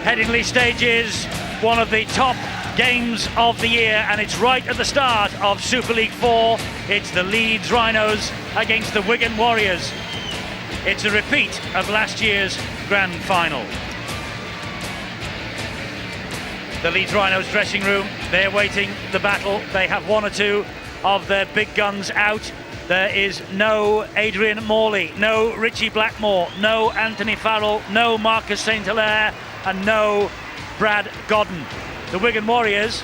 Headingley stages one of the top games of the year, and it's right at the start of Super League 4. It's the Leeds Rhinos against the Wigan Warriors. It's a repeat of last year's grand final. The Leeds Rhinos dressing room, they're waiting the battle. They have one or two of their big guns out. There is no Adrian Morley, no Richie Blackmore, no Anthony Farrell, no Marcus St. Hilaire, and no Brad Godden. The Wigan Warriors,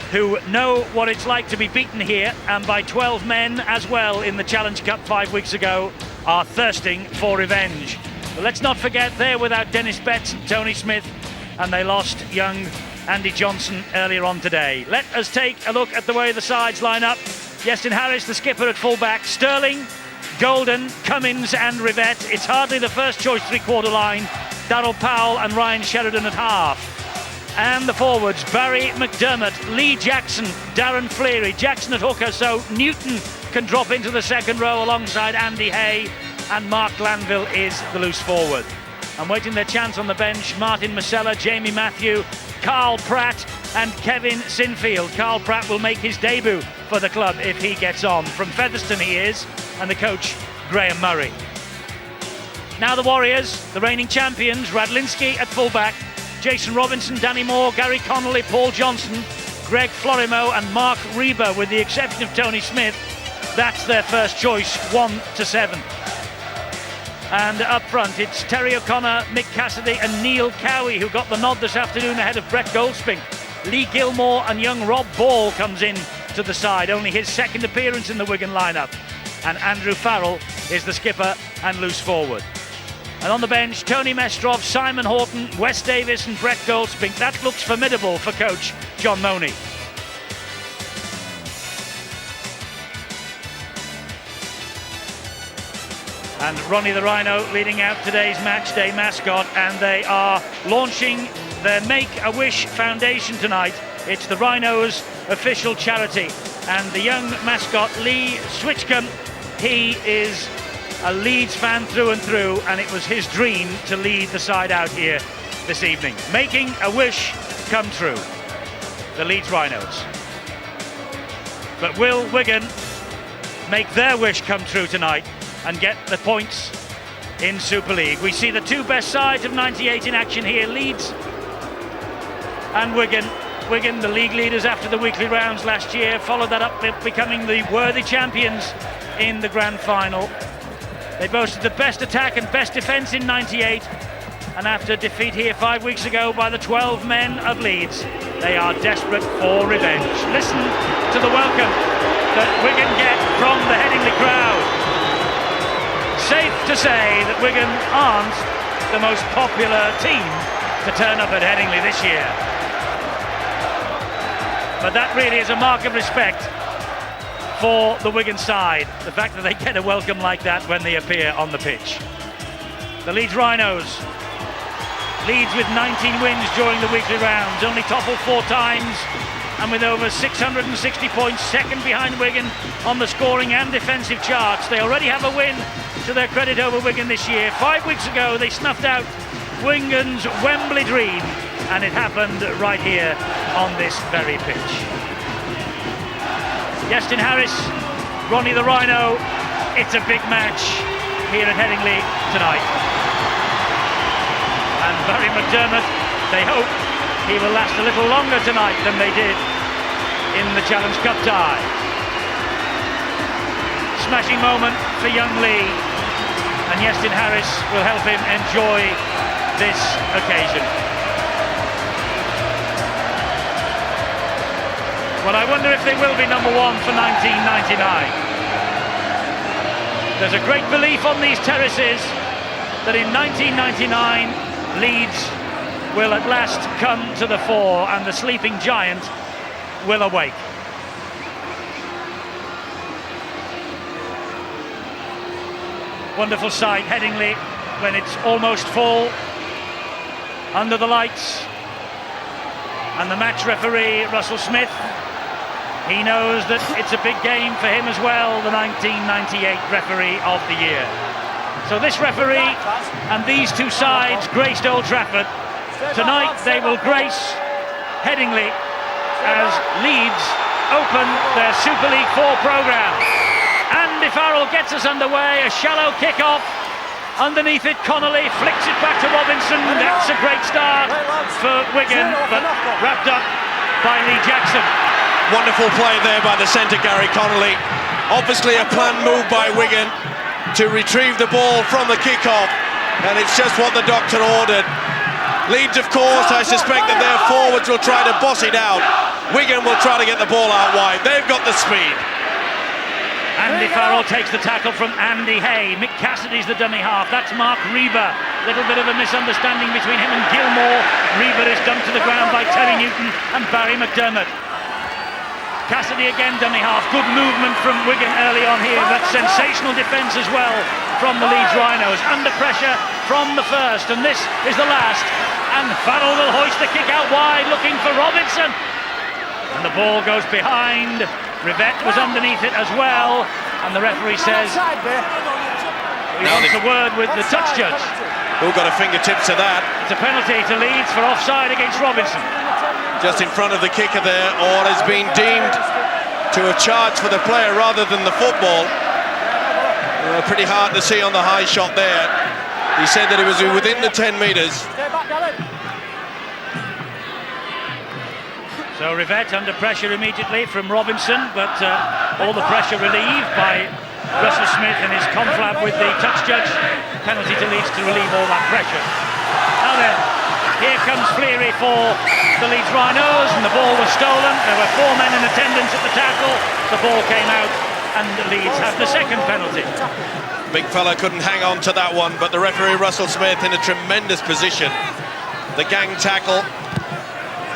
who know what it's like to be beaten here, and by 12 men as well in the Challenge Cup 5 weeks ago, are thirsting for revenge. But let's not forget they're without Dennis Betts and Tony Smith, and they lost young Andy Johnson earlier on today. Let us take a look at the way the sides line up. Justin Harris, the skipper, at fullback. Sterling, Golden, Cummins and Rivette. It's hardly the first choice three-quarter line. Darryl Powell and Ryan Sheridan at half. And the forwards, Barry McDermott, Lee Jackson, Darren Fleary. Jackson at hooker, so Newton can drop into the second row alongside Andy Hay, and Mark Glanville is the loose forward. And waiting their chance on the bench, Martin Masella, Jamie Matthew, Carl Pratt and Kevin Sinfield. Carl Pratt will make his debut for the club if he gets on. From Featherstone he is, and the coach, Graham Murray. Now the Warriors, the reigning champions, Radlinski at fullback, Jason Robinson, Danny Moore, Gary Connolly, Paul Johnson, Greg Florimo and Mark Reba, with the exception of Tony Smith. That's their first choice, 1 to 7. And up front, it's Terry O'Connor, Mick Cassidy and Neil Cowie, who got the nod this afternoon ahead of Brett Goldspink. Lee Gilmore and young Rob Ball comes in to the side, only his second appearance in the Wigan lineup. And Andrew Farrell is the skipper and loose forward. And on the bench, Tony Mestrov, Simon Horton, Wes Davis and Brett Goldspink. That looks formidable for coach John Money. And Ronnie the Rhino leading out today's match day mascot, and they are launching their Make-A-Wish Foundation tonight. It's the Rhinos' official charity, and the young mascot Lee Switchcombe, he is a Leeds fan through and through, and it was his dream to lead the side out here this evening. Making a wish come true, the Leeds Rhinos. But will Wigan make their wish come true tonight and get the points in Super League? We see the two best sides of 98 in action here, Leeds and Wigan. Wigan, the league leaders after the weekly rounds last year, followed that up becoming the worthy champions in the grand final. They boasted the best attack and best defence in 98, and after defeat here 5 weeks ago by the 12 men of Leeds, they are desperate for revenge. Listen to the welcome that Wigan get from the Headingley crowd. Safe to say that Wigan aren't the most popular team to turn up at Headingley this year. But that really is a mark of respect for the Wigan side, the fact that they get a welcome like that when they appear on the pitch. The Leeds Rhinos, Leeds with 19 wins during the weekly rounds, only toppled 4 times, and with over 660 points, second behind Wigan on the scoring and defensive charts. They already have a win to their credit over Wigan this year. 5 weeks ago they snuffed out Wigan's Wembley dream, and it happened right here on this very pitch. Justin Harris, Ronnie the Rhino, it's a big match here at Headingley tonight. And Barry McDermott, they hope he will last a little longer tonight than they did in the Challenge Cup tie. Smashing moment for young Lee, and Justin Harris will help him enjoy this occasion. Well, I wonder if they will be number one for 1999. There's a great belief on these terraces that in 1999 Leeds will at last come to the fore and the sleeping giant will awake. Wonderful sight, Headingley, when it's almost full, under the lights, and the match referee, Russell Smith, he knows that it's a big game for him as well, the 1998 referee of the year. So this referee and these two sides graced Old Trafford Tonight they will grace Headingley as Leeds open their Super League 4 programme. Andy Farrell gets us underway, a shallow kick-off. Underneath it, Connolly flicks it back to Robinson. That's a great start for Wigan, but wrapped up by Lee Jackson. Wonderful play there by the centre, Gary Connolly. Obviously a planned move by Wigan to retrieve the ball from the kick-off, and it's just what the doctor ordered. Leeds, of course, I suspect that their forwards will try to boss it out. Wigan will try to get the ball out wide. They've got the speed. Andy Farrell takes the tackle from Andy Hay. Mick Cassidy's the dummy half. That's Mark Reba. Little bit of a misunderstanding between him and Gilmore. Reba is dumped to the ground by Terry Newton and Barry McDermott. Cassidy again dummy half. Good movement from Wigan early on here, but sensational defence as well from the Leeds Rhinos. Under pressure from the first, and this is the last. And Farrell will hoist the kick out wide, looking for Robinson. And the ball goes behind. Rivette was underneath it as well, and the referee says he wants a word with the touch judge. Who got a fingertips to that? It's a penalty to Leeds for offside against Robinson. Just in front of the kicker there, or has been deemed to have charged for the player rather than the football. Pretty hard to see on the high shot there. He said that it was within the 10 metres. So Rivette under pressure immediately from Robinson, but all the pressure relieved by Russell Smith and his conflab with the touch judge. Penalty to Leeds to relieve all that pressure. Now then, here comes Fleary for the Leeds Rhinos, and the ball was stolen. There were 4 men in attendance at the tackle. The ball came out, and Leeds have the second penalty. Big fella couldn't hang on to that one, but the referee Russell Smith in a tremendous position. The gang tackle,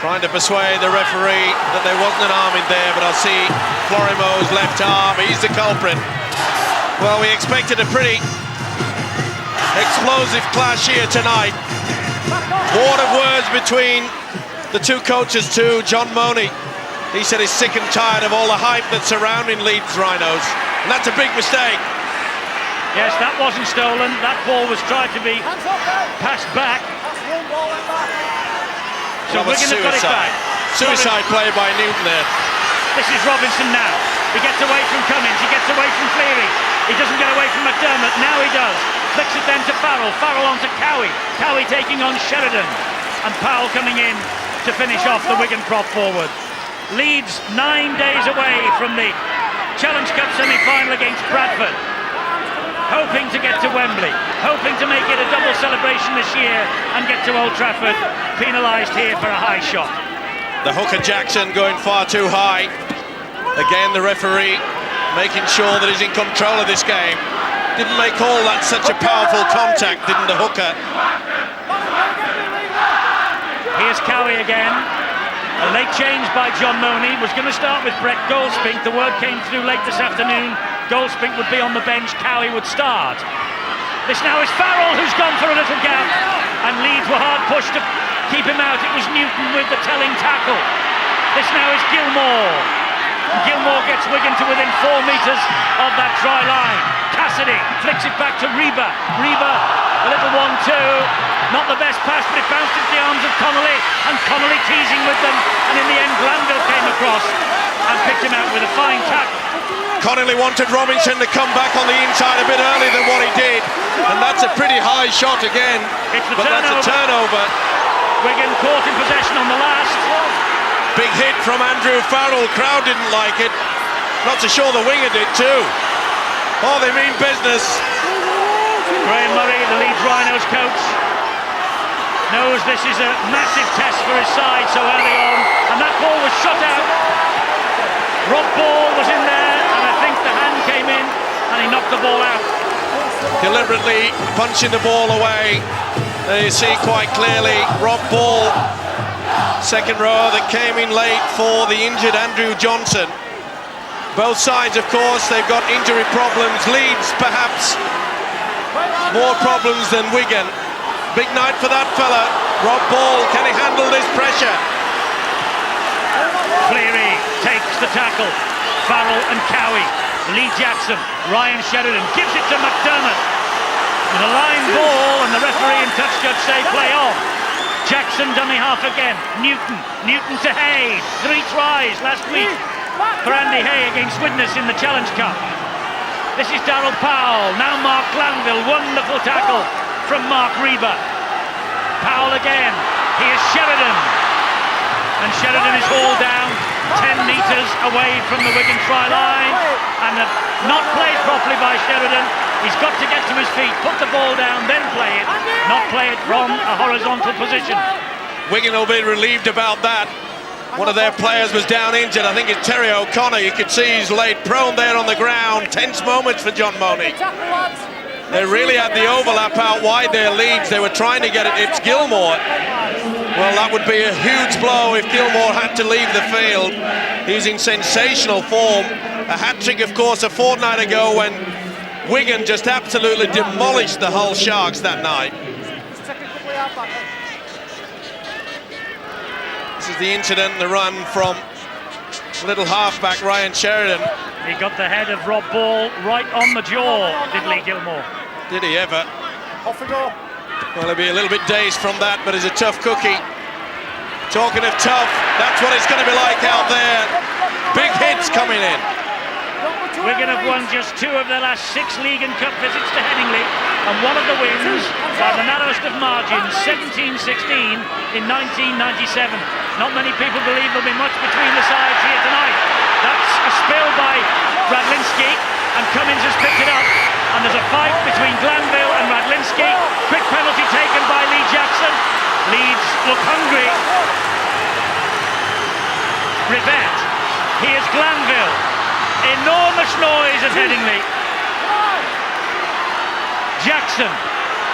trying to persuade the referee that there wasn't an arm in there, but I see Florimo's left arm. He's the culprit. Well, we expected a pretty explosive clash here tonight. War of words between the two coaches too. John Money, he said he's sick and tired of all the hype that's surrounding Leeds Rhinos, and that's a big mistake. Yes, that wasn't stolen. That ball was tried to be passed back. So Wigan have got it back. Suicide play by Newton there. This is Robinson now. He gets away from Cummins. He gets away from Cleary. He doesn't get away from McDermott. Now he does. Flicks it then to Farrell. Farrell on to Cowie. Cowie taking on Sheridan. And Powell coming in to finish off the Wigan prop forward. Leeds 9 days away from the Challenge Cup semi-final against Bradford. Hoping to get to Wembley, hoping to make it a double celebration this year and get to Old Trafford, penalised here for a high shot. The hooker Jackson going far too high. Again, the referee making sure that he's in control of this game. Didn't make all that such a powerful contact, didn't the hooker? Here's Cowie again. A late change by John Money. Was going to start with Brett Goldspink. The word came through late this afternoon. Goldspink would be on the bench, Cowie would start. This now is Farrell, who's gone for a little gap, and Leeds were hard pushed to keep him out. It was Newton with the telling tackle. This now is Gilmore. Gilmore gets Wigan to within 4 metres of that try line. Cassidy flicks it back to Reba. Reba, a little 1-2. Not the best pass, but it bounced into the arms of Connolly, and Connolly teasing with them, and in the end Glanville came across and picked him out with a fine tackle. Connolly wanted Robinson to come back on the inside a bit earlier than what he did, and that's a pretty high shot again. But that's a turnover. Wigan caught in possession on the last. Big hit from Andrew Farrell. Crowd didn't like it. Not so sure the winger did too. Oh, they mean business. Graham Murray, the Leeds Rhinos coach, knows this is a massive test for his side so early on, and that ball was shot out. Rob Ball was in there, and I think the hand came in and he knocked the ball out. Deliberately punching the ball away. There you see quite clearly Rob Ball, second row that came in late for the injured Andrew Johnson. Both sides, of course, they've got injury problems. Leeds, perhaps, more problems than Wigan. Big night for that fella. Rob Ball, can he handle this pressure? Cleary takes the tackle. Farrell and Cowie. Lee Jackson, Ryan Sheridan gives it to McDermott. With a line ball, and the referee and touch judge say play on. Jackson dummy half again. Newton to Hay. 3 tries last week for Andy Hay against Widnes in the Challenge Cup. This is Darryl Powell. Now Mark Glanville. Wonderful tackle from Mark Reba. Powell again. Here's Sheridan. And Sheridan is hauled down 10 metres away from the Wigan try line. And not played properly by Sheridan. He's got to get to his feet, put the ball down, then play it. Not play it from a horizontal position. Wigan will be relieved about that. One of their players was down injured. I think it's Terry O'Connor. You could see he's laid prone there on the ground. Tense moments for John Money. They really had the overlap out wide there, Leeds. They were trying to get it. It's Gilmore. Well, that would be a huge blow if Gilmore had to leave the field. He's in sensational form. A hat-trick, of course, a fortnight ago when Wigan just absolutely demolished the Hull Sharks that night. This is the incident, the run from little halfback Ryan Sheridan. He got the head of Rob Ball right on the jaw, did Lee Gilmore. Did he ever? Off we go. Well, he'll be a little bit dazed from that, but he's a tough cookie. Talking of tough, that's what it's going to be like out there. Big hits coming in. Wigan have won just 2 of their last 6 League and Cup visits to Headingley, and one of the wins by the narrowest of margins, 17-16 in 1997. Not many people believe there'll be much between the sides here tonight. That's a spill by Radlinski, and Cummins has picked it up, and there's a fight between Glanville and Radlinski. Quick penalty taken by Lee Jackson. Leeds look hungry. Rivette. Here's Glanville. Enormous noise at Headingley. Jackson.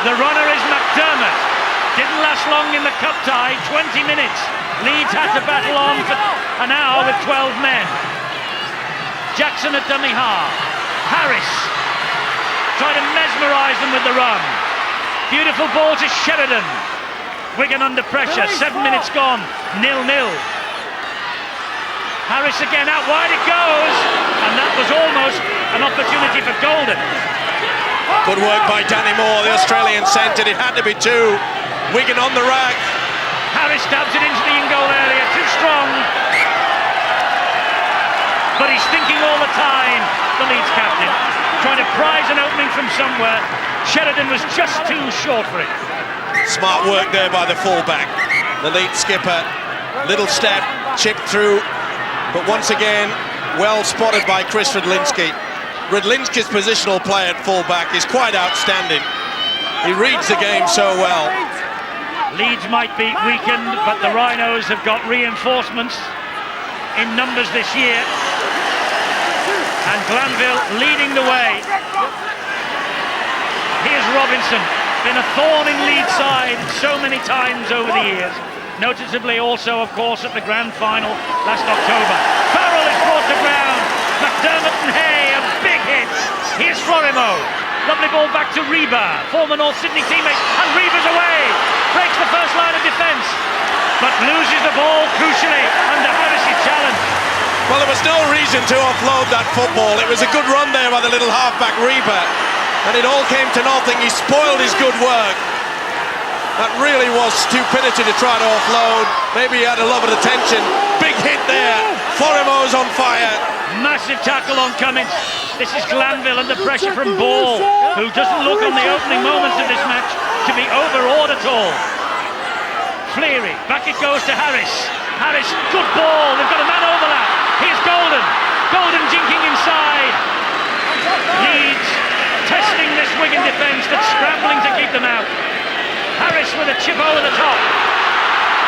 The runner is McDermott. Didn't last long in the cup tie, 20 minutes. Leeds had to battle on for an hour with 12 men. Jackson at dummy half. Harris tried to mesmerise them with the run. Beautiful ball to Sheridan. Wigan under pressure, 7 minutes gone, 0-0. Harris again, out wide it goes, and that was almost an opportunity for Golden. Good work by Danny Moore, the Australian centred. It had to be 2. Wigan on the rack. Harris stabs it into the in-goal area, too strong. But he's thinking all the time, the Leeds captain, trying to prize an opening from somewhere. Sheridan was just too short for it. Smart work there by the fullback. The Leeds skipper, little step, chipped through. But once again, well spotted by Chris Radlinski. Radlinski's positional play at fullback is quite outstanding. He reads the game so well. Leeds might be weakened, but the Rhinos have got reinforcements in numbers this year. And Glanville leading the way. Here's Robinson, been a thorn in Leeds' side so many times over the years. Noticeably also, of course, at the grand final last October. Farrell is brought to ground. McDermott and Hay are big hits. Here's Florimo. Lovely ball back to Reba, former North Sydney teammate, and Reba's away. Breaks the first line of defence, but loses the ball crucially under Harris's challenge. Well, there was no reason to offload that football. It was a good run there by the little halfback Reba, and it all came to nothing. He spoiled his good work. That really was stupidity to try to offload. Maybe he had a lot of attention. Big hit there. Florimo's on fire. Massive tackle on Cummins. This is Glanville under pressure from Ball, who doesn't look on the opening moments of this match to be overawed at all. Fleary, back it goes to Harris. Harris, good ball. They've got a man overlap. Here's Golden. Golden jinking inside. Leeds testing this Wigan defence that's scrambling to keep them out. Harris with a chip over the top.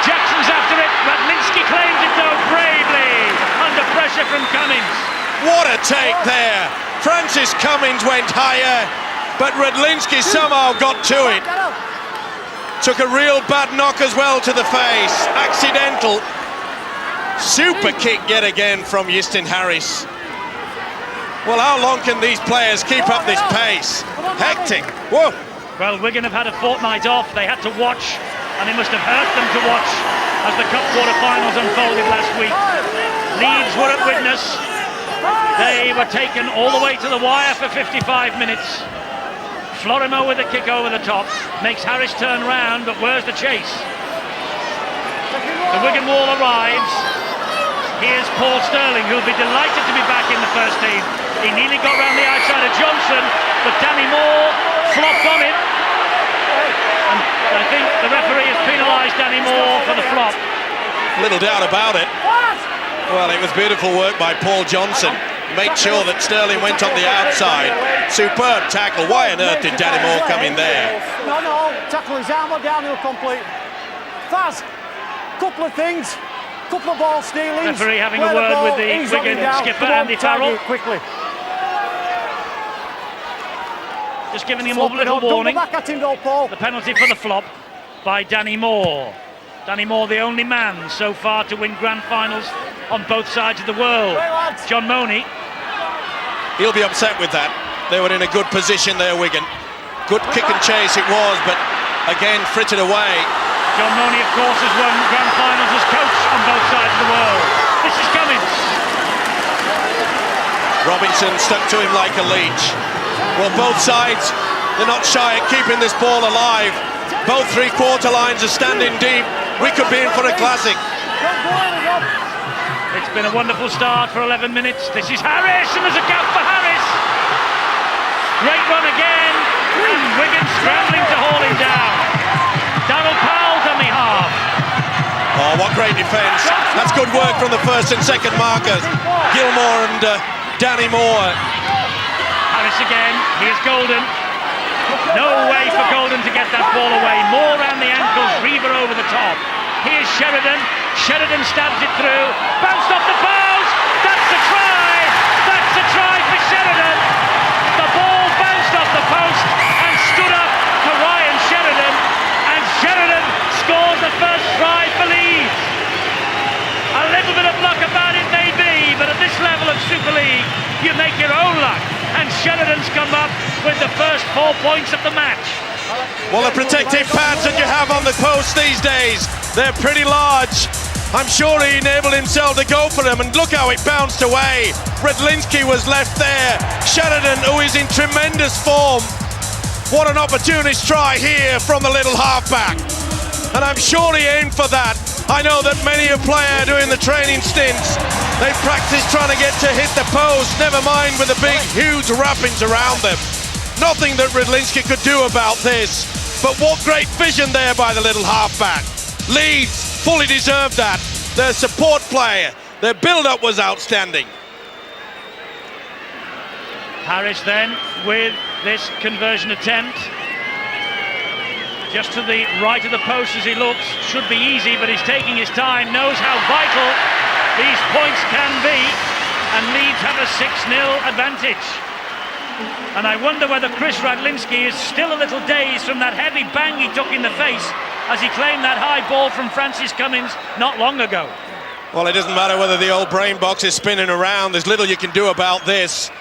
Jackson's after it. Radlinski claims it though bravely under pressure from Cummins. What a take there. Francis Cummins went higher, but Radlinski somehow got to it. Took a real bad knock as well to the face. Accidental. Super kick yet again from Justin Harris. Well, how long can these players keep up this pace? Hectic. Whoa. Well, Wigan have had a fortnight off. They had to watch, and it must have hurt them to watch as the Cup quarter-finals unfolded last week. Leeds were at Widnes. They were taken all the way to the wire for 55 minutes. Florimo with a kick over the top. Makes Harris turn round, but where's the chase? The Wigan wall arrives. Here's Paul Sterling, who'll be delighted to be back in the first team. He nearly got round the outside of Johnson, but Danny Moore flopped on him. And I think the referee has penalised Danny Moore for the flop. Little doubt about it. Well, it was beautiful work by Paul Johnson. Made sure that Sterling went on the outside. Superb tackle. Why on earth did Danny Moore come in there? No, tackle his arm downhill complete. Faz, couple of things. Couple of ball stealings. Referee having a word with the Wigan skipper, Andy Farrell. Quickly. Just giving him a little warning. Back at him though, Paul. The penalty for the flop by Danny Moore. Danny Moore, the only man so far to win grand finals on both sides of the world. John Money. He'll be upset with that. They were in a good position there, Wigan. Good kick and chase it was, but again frittered away. John Money, of course, has won grand finals as coach on both sides of the world. This is Cummins. Robinson stuck to him like a leech. Well, both sides, they're not shy at keeping this ball alive. Both three-quarter lines are standing deep. We could be in for a classic. It's been a wonderful start for 11 minutes. This is Harris, and there's a gap for Harris. Great run again, and Wigan scrambling to haul him down. Darryl Powell, dummy half. Oh, what great defence. That's good work from the first and second markers. Gilmore and Danny Moore. Harris again, here's Golden. No way for Golden to get that ball away. Moore round the ankles, Reaver over the top. Here's Sheridan. Sheridan stabs it through. Bounced off the post. That's a try. That's a try for Sheridan. The ball bounced off the post and stood up for Ryan Sheridan. And Sheridan scores the first try for Leeds. A little bit of luck about it may be, but at this level of Super League, you make your own luck. And Sheridan's come up with the first 4 points of the match. Well, the protective pads that you have on the post these days, they're pretty large. I'm sure he enabled himself to go for them, and look how it bounced away. Redlinski was left there. Sheridan, who is in tremendous form. What an opportunist try here from the little halfback. And I'm sure he aimed for that. I know that many a player doing the training stints, they practice trying to get to hit the post, never mind with the big, huge wrappings around them. Nothing that Redlinski could do about this. But what great vision there by the little halfback. Leeds fully deserved that. Their support player, their build-up was outstanding. Harris then with this conversion attempt. Just to the right of the post as he looks. Should be easy, but he's taking his time. Knows how vital these points can be. And Leeds have a 6-0 advantage. And I wonder whether Chris Radlinski is still a little dazed from that heavy bang he took in the face as he claimed that high ball from Francis Cummins not long ago. Well, it doesn't matter whether the old brain box is spinning around. There's little you can do about this.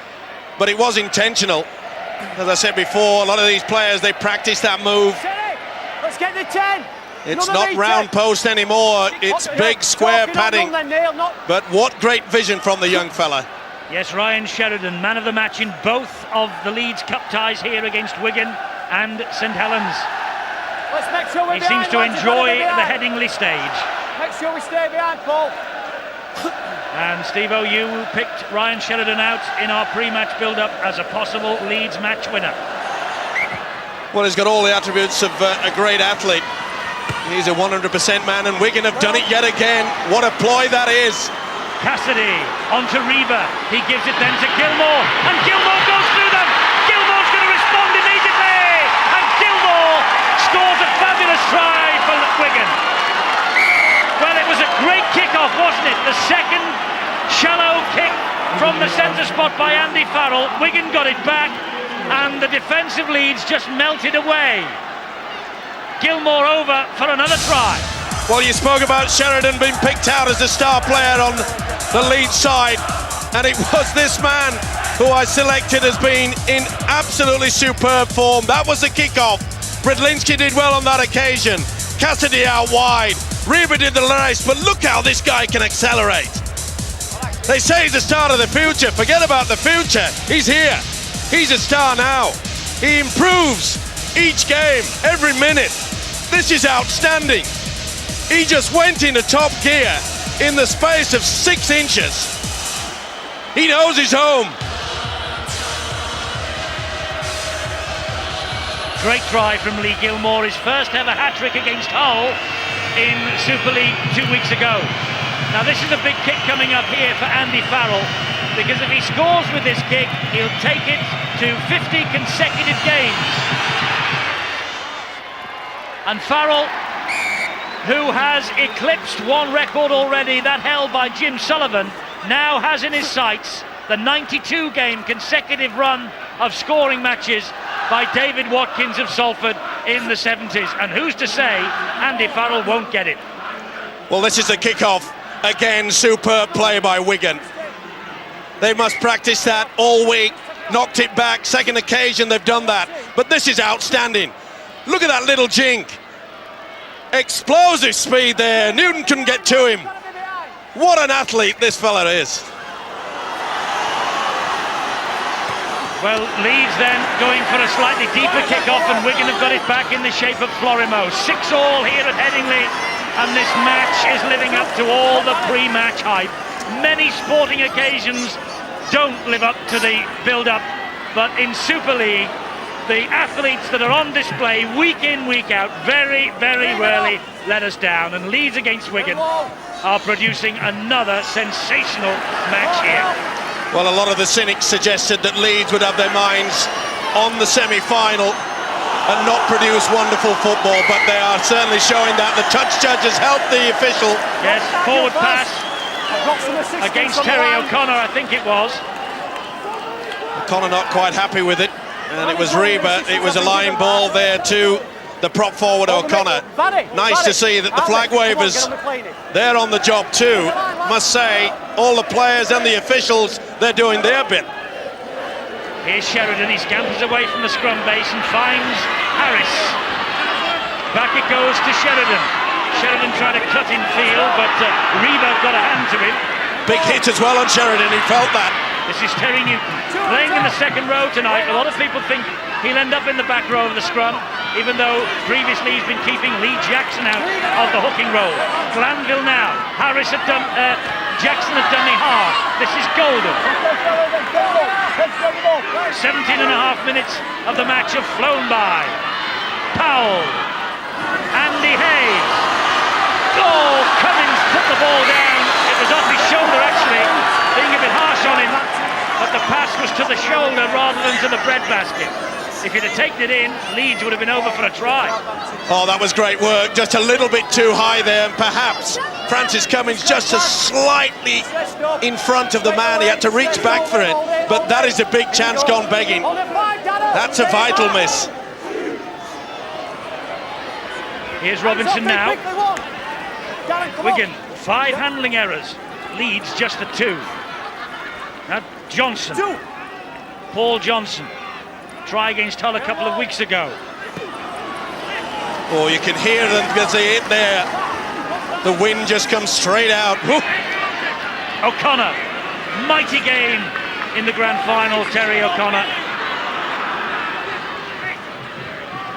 But it was intentional. As I said before, a lot of these players, they practice that move. Let's get the 10. It's not round post anymore. It's big square padding. But what great vision from the young fella. Yes, Ryan Sheridan, man of the match in both of the Leeds Cup ties here against Wigan and St Helens. Let's make sure he seems to enjoy the Headingley stage. Make sure we stay behind, Paul. And Steve you picked Ryan Sheridan out in our pre-match build-up as a possible Leeds match winner. Well, he's got all the attributes of a great athlete. He's a 100% man, and Wigan have done it yet again. What a ploy that is. Cassidy onto Reba. He gives it then to Gilmore, and Gilmore goes through them. Gilmore's going to respond immediately, and Gilmore scores a fabulous try for Wigan. Well, it was a great kick-off, wasn't it? The second shallow kick from the centre spot by Andy Farrell. Wigan got it back, and the defensive Leeds just melted away. Gilmore over for another try. Well, you spoke about Sheridan being picked out as the star player on the Leeds side, and it was this man who I selected as being in absolutely superb form. That was the kickoff. Redlinski did well on that occasion. Cassidy out wide. Reba did the rest, but look how this guy can accelerate. They say he's the start of the future. Forget about the future. He's here. He's a star now. He improves each game, every minute. This is outstanding. He just went into top gear in the space of 6 inches. He knows he's home. Great try from Lee Gilmore, his first ever hat-trick against Hull in Super League 2 weeks ago. Now this is a big kick coming up here for Andy Farrell, because if he scores with this kick, he'll take it to 50 consecutive games. And Farrell, who has eclipsed one record already, that held by Jim Sullivan, now has in his sights the 92-game consecutive run of scoring matches by David Watkins of Salford in the 70s. And who's to say Andy Farrell won't get it? Well, this is the kick-off. Again, superb play by Wigan. They must practice that all week. Knocked it back, second occasion they've done that. But this is outstanding. Look at that little jink. Explosive speed there. Newton couldn't get to him. What an athlete this fella is. Well, Leeds then going for a slightly deeper kick-off, and Wigan have got it back in the shape of Florimo. 6-all here at Headingley, and this match is living up to all the pre-match hype. Many sporting occasions don't live up to the build-up, but in Super League, the athletes that are on display week in, week out, very, very rarely let us down. And Leeds against Wigan are producing another sensational match here. Well, a lot of the cynics suggested that Leeds would have their minds on the semi-final and not produce wonderful football, but they are certainly showing that. The touch judges helped the official. Yes, forward pass against Terry O'Connor, I think it was. O'Connor not quite happy with it, and it was Reba. It was a line ball there to the prop forward O'Connor. Nice to see that the flag wavers, they're on the job too. Must say, all the players and the officials, they're doing their bit. Here's Sheridan, he scampers away from the scrum base and finds Harris. Back it goes to Sheridan. Sheridan tried to cut in field, but Reba got a hand to him. Big hit as well on Sheridan, he felt that. This is Terry Newton, playing in the second row tonight. A lot of people think he'll end up in the back row of the scrum, even though previously he's been keeping Lee Jackson out of the hooking role. Glanville now. Harris had done, Jackson had done the half. This is Golden. 17 and a half minutes of the match have flown by. Powell. Andy Hayes. Oh, Cummins put the ball down. It was off his shoulder actually, being a bit harsh on him. But the pass was to the shoulder rather than to the breadbasket. If he'd have taken it in, Leeds would have been over for a try. Oh, that was great work. Just a little bit too high there, and perhaps Francis Cummins just slightly in front of the man. He had to reach back for it, but that is a big chance gone begging. That's a vital miss. Here's Robinson now. Wigan, 5 handling errors. Leeds just the 2. Now Johnson, Paul Johnson, try against Hull a couple of weeks ago. Oh, you can hear them because they hit there. The wind just comes straight out. Woo. O'Connor, mighty game in the grand final, Terry O'Connor.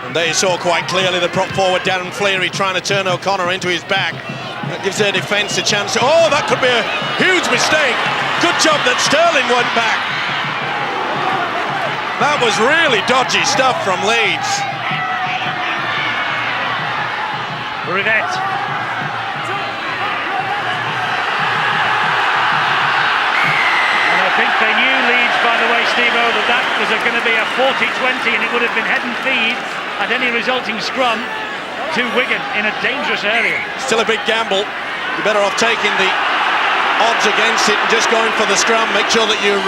And there you saw quite clearly the prop forward Darren Fleary trying to turn O'Connor into his back. That gives their defence a chance to... Oh, that could be a huge mistake. Good job that Sterling went back. That was really dodgy stuff from Leeds. Rivette. And I think they knew, Leeds, by the way, Steve-O, that was going to be a 40-20 and it would have been head and feed at any resulting scrum to Wigan in a dangerous area. Still a big gamble. You're better off taking the odds against it and just going for the scrum. Make sure that your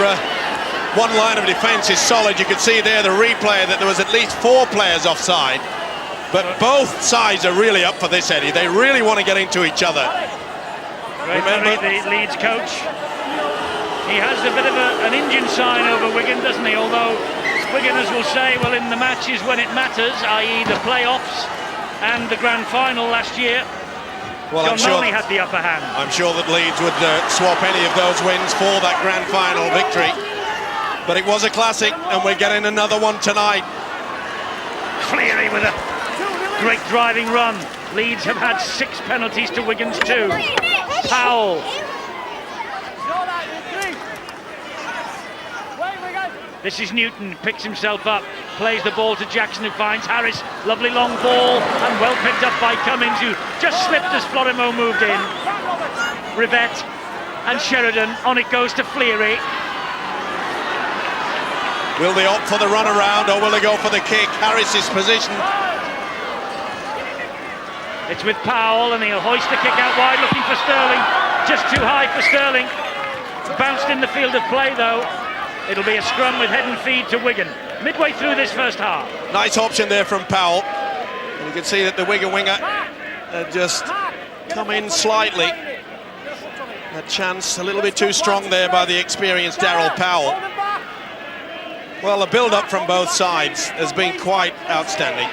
one line of defence is solid. You could see there the replay that there was at least 4 players offside. But both sides are really up for this, Eddie. They really want to get into each other. Remember the Leeds coach? He has a bit of an engine sign over Wigan, doesn't he? Although Wiganers will say, well, in the matches when it matters, i.e. the playoffs and the grand final last year, well, John Molney had the upper hand. I'm sure that Leeds would swap any of those wins for that grand final victory. But it was a classic, and we're getting another one tonight. Fleary with a great driving run. Leeds have had 6 penalties to Wigan's 2. Powell. This is Newton, picks himself up, plays the ball to Jackson, who finds Harris. Lovely long ball, and well picked up by Cummins, who just slipped as Florimo moved in. Rivette and Sheridan, on it goes to Fleary. Will they opt for the run around, or will they go for the kick? Harris's position. It's with Powell, and he'll hoist the kick out wide, looking for Sterling. Just too high for Sterling. Bounced in the field of play, though. It'll be a scrum with head and feed to Wigan, midway through this first half. Nice option there from Powell. And you can see that the Wigan winger just come in slightly. A chance a little bit too strong there by the experienced Darryl Powell. Well, the build-up from both sides has been quite outstanding.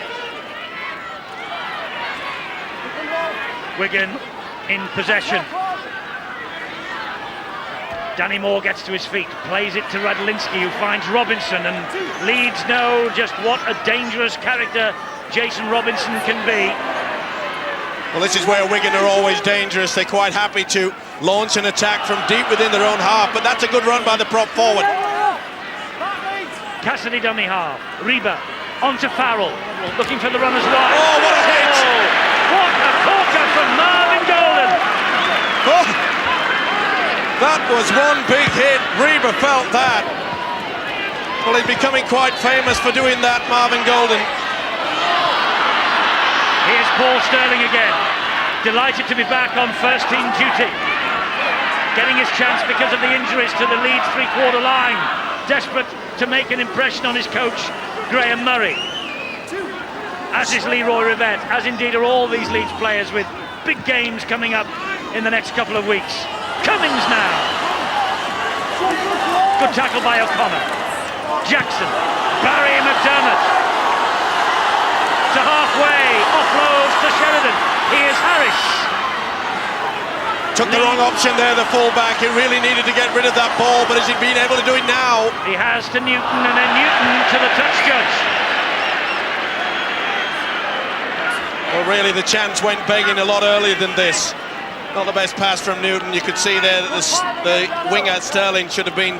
Wigan in possession. Danny Moore gets to his feet, plays it to Radlinski, who finds Robinson, and Leeds know just what a dangerous character Jason Robinson can be. Well, this is where Wigan are always dangerous. They're quite happy to launch an attack from deep within their own half, but that's a good run by the prop forward. Cassidy dummy half. Reba onto Farrell, looking for the runners wide. Oh, what a hit! What a corker from Marvin Golden! Oh. That was one big hit. Reba felt that. Well, he's becoming quite famous for doing that, Marvin Golden. Here's Paul Sterling again. Delighted to be back on first team duty. Getting his chance because of the injuries to the Leeds three-quarter line. Desperate to make an impression on his coach, Graham Murray. As is Leroy Rivette, as indeed are all these Leeds players, with big games coming up in the next couple of weeks. Cummins now. Good tackle by O'Connor. Jackson. Barry McDermott. To halfway. Offloads to Sheridan. Here's Harris. Took the wrong option there, the fullback. He really needed to get rid of that ball, but has he been able to do it now? He has to Newton, and then Newton to the touch judge. Well, really, the chance went begging a lot earlier than this. Not the best pass from Newton. You could see there that the winger Sterling should have been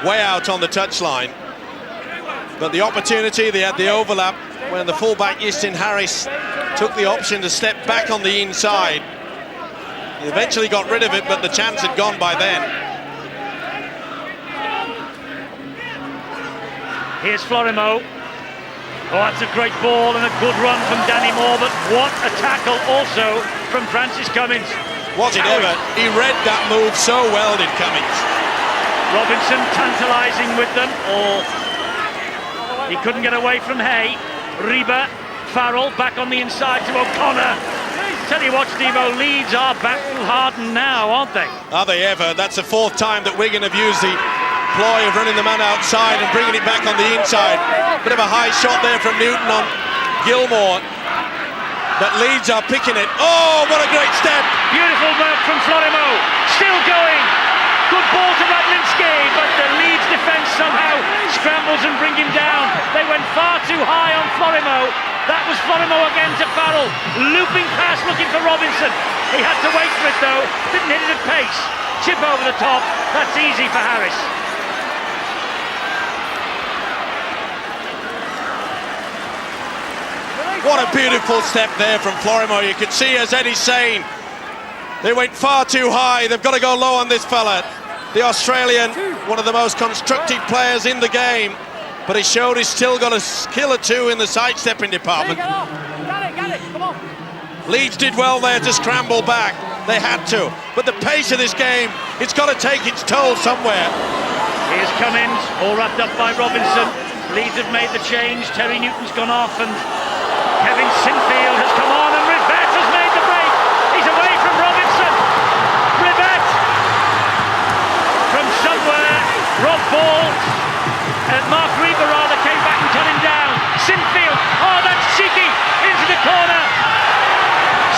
way out on the touchline. But the opportunity, they had the overlap when the fullback Justin Harris took the option to step back on the inside. He eventually got rid of it, but the chance had gone by then. Here's Florimo. Oh, that's a great ball and a good run from Danny Moore, but what a tackle also from Francis Cummins. Was it ever? He read that move so well, did Cummins. Robinson tantalising with them, or he couldn't get away from Hay. Reba, Farrell back on the inside to O'Connor. Tell you what, Stevo, Leeds are battle-hardened now, aren't they? Are they ever? That's the 4th time that Wigan have used the ploy of running the man outside and bringing it back on the inside. Bit of a high shot there from Newton on Gilmore. But Leeds are picking it. Oh, what a great step! Beautiful work from Florimo. Still going. Good ball to Radlinski, but the Leeds defence somehow scrambles and bring him down. They went far too high on Florimo. That was Florimo again to Farrell. Looping pass looking for Robinson. He had to wait for it though. Didn't hit it at pace. Chip over the top. That's easy for Harris. What a beautiful step there from Florimo. You can see, as Eddie's saying, they went far too high. They've got to go low on this fella. The Australian, one of the most constructive players in the game, but he showed he's still got a skill or two in the sidestepping department. Get it, come on. Leeds did well there to scramble back. They had to. But the pace of this game, it's got to take its toll somewhere. Here's Cummins, all wrapped up by Robinson. Leeds have made the change. Terry Newton's gone off, and Kevin Sinfield has come on, and Rivette has made the break. He's away from Robinson. Rivette from somewhere. Rob Ball and Mark Reba rather came back and cut him down. Sinfield, oh, that's cheeky, into the corner.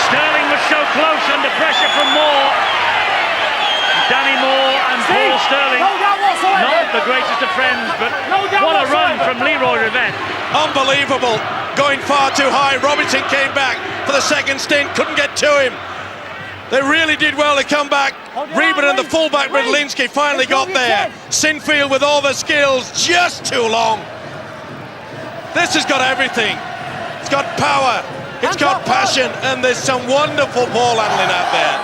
Sterling was so close under pressure from Moore. Danny Moore and Paul Sterling, not the greatest of friends, but what a run from Leroy Rivette. Unbelievable. Going far too high. Robinson came back, for the second stint, couldn't get to him. They really did well to come back. Reba and the fullback Bredlinski finally got there. Sinfield with all the skills, just too long. This has got everything. It's got power, it's got passion, and there's some wonderful ball handling out there.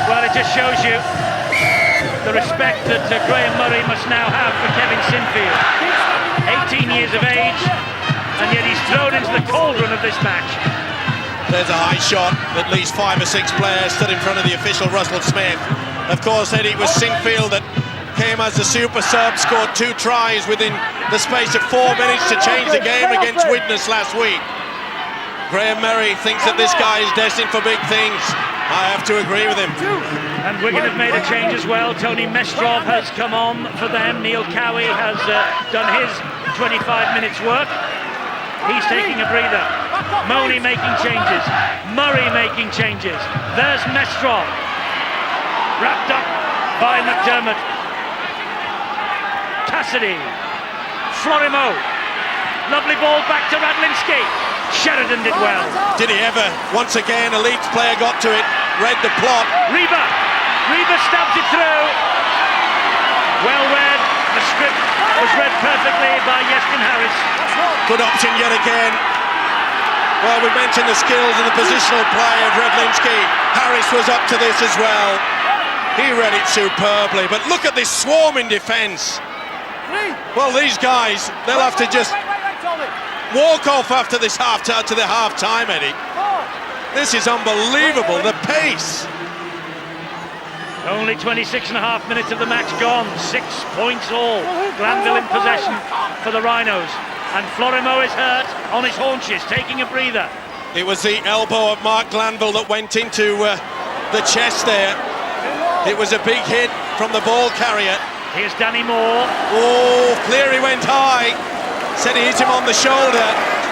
Well, it just shows you the respect that Graham Murray must now have for Kevin Sinfield. 18 years of age, and yet he's thrown into the cauldron of this match. There's a high shot. At least 5 or 6 players stood in front of the official, Russell Smith. Of course, Eddie, it was Sinfield that came as the super sub, scored 2 tries within the space of 4 minutes to change the game against Widnes last week. Graham Murray thinks that this guy is destined for big things. I have to agree with him. And Wigan have made a change as well. Tony Mestrov has come on for them. Neil Cowie has done his 25 minutes work. He's taking a breather. Money making changes. Murray making changes. There's Mestrov. Wrapped up by McDermott. Cassidy. Florimo. Lovely ball back to Radlinski. Sheridan did well. Did he ever? Once again, a Leeds player got to it, read the plot. Reba stabs it through. Well read. The script was read perfectly by Yestin Harris. Good option yet again. Well, we mentioned the skills and the positional play of Redlinski. Harris was up to this as well. He read it superbly, but look at this swarming defence. Well, these guys, they'll have to just walk off after this to the half-time, Eddie. This is unbelievable, the pace. Only 26 and a half minutes of the match gone. 6 points all. Glanville in possession for the Rhinos. And Florimo is hurt on his haunches, taking a breather. It was the elbow of Mark Glanville that went into the chest there. It was a big hit from the ball carrier. Here's Danny Moore. Oh, Cleary went high. Said he hit him on the shoulder.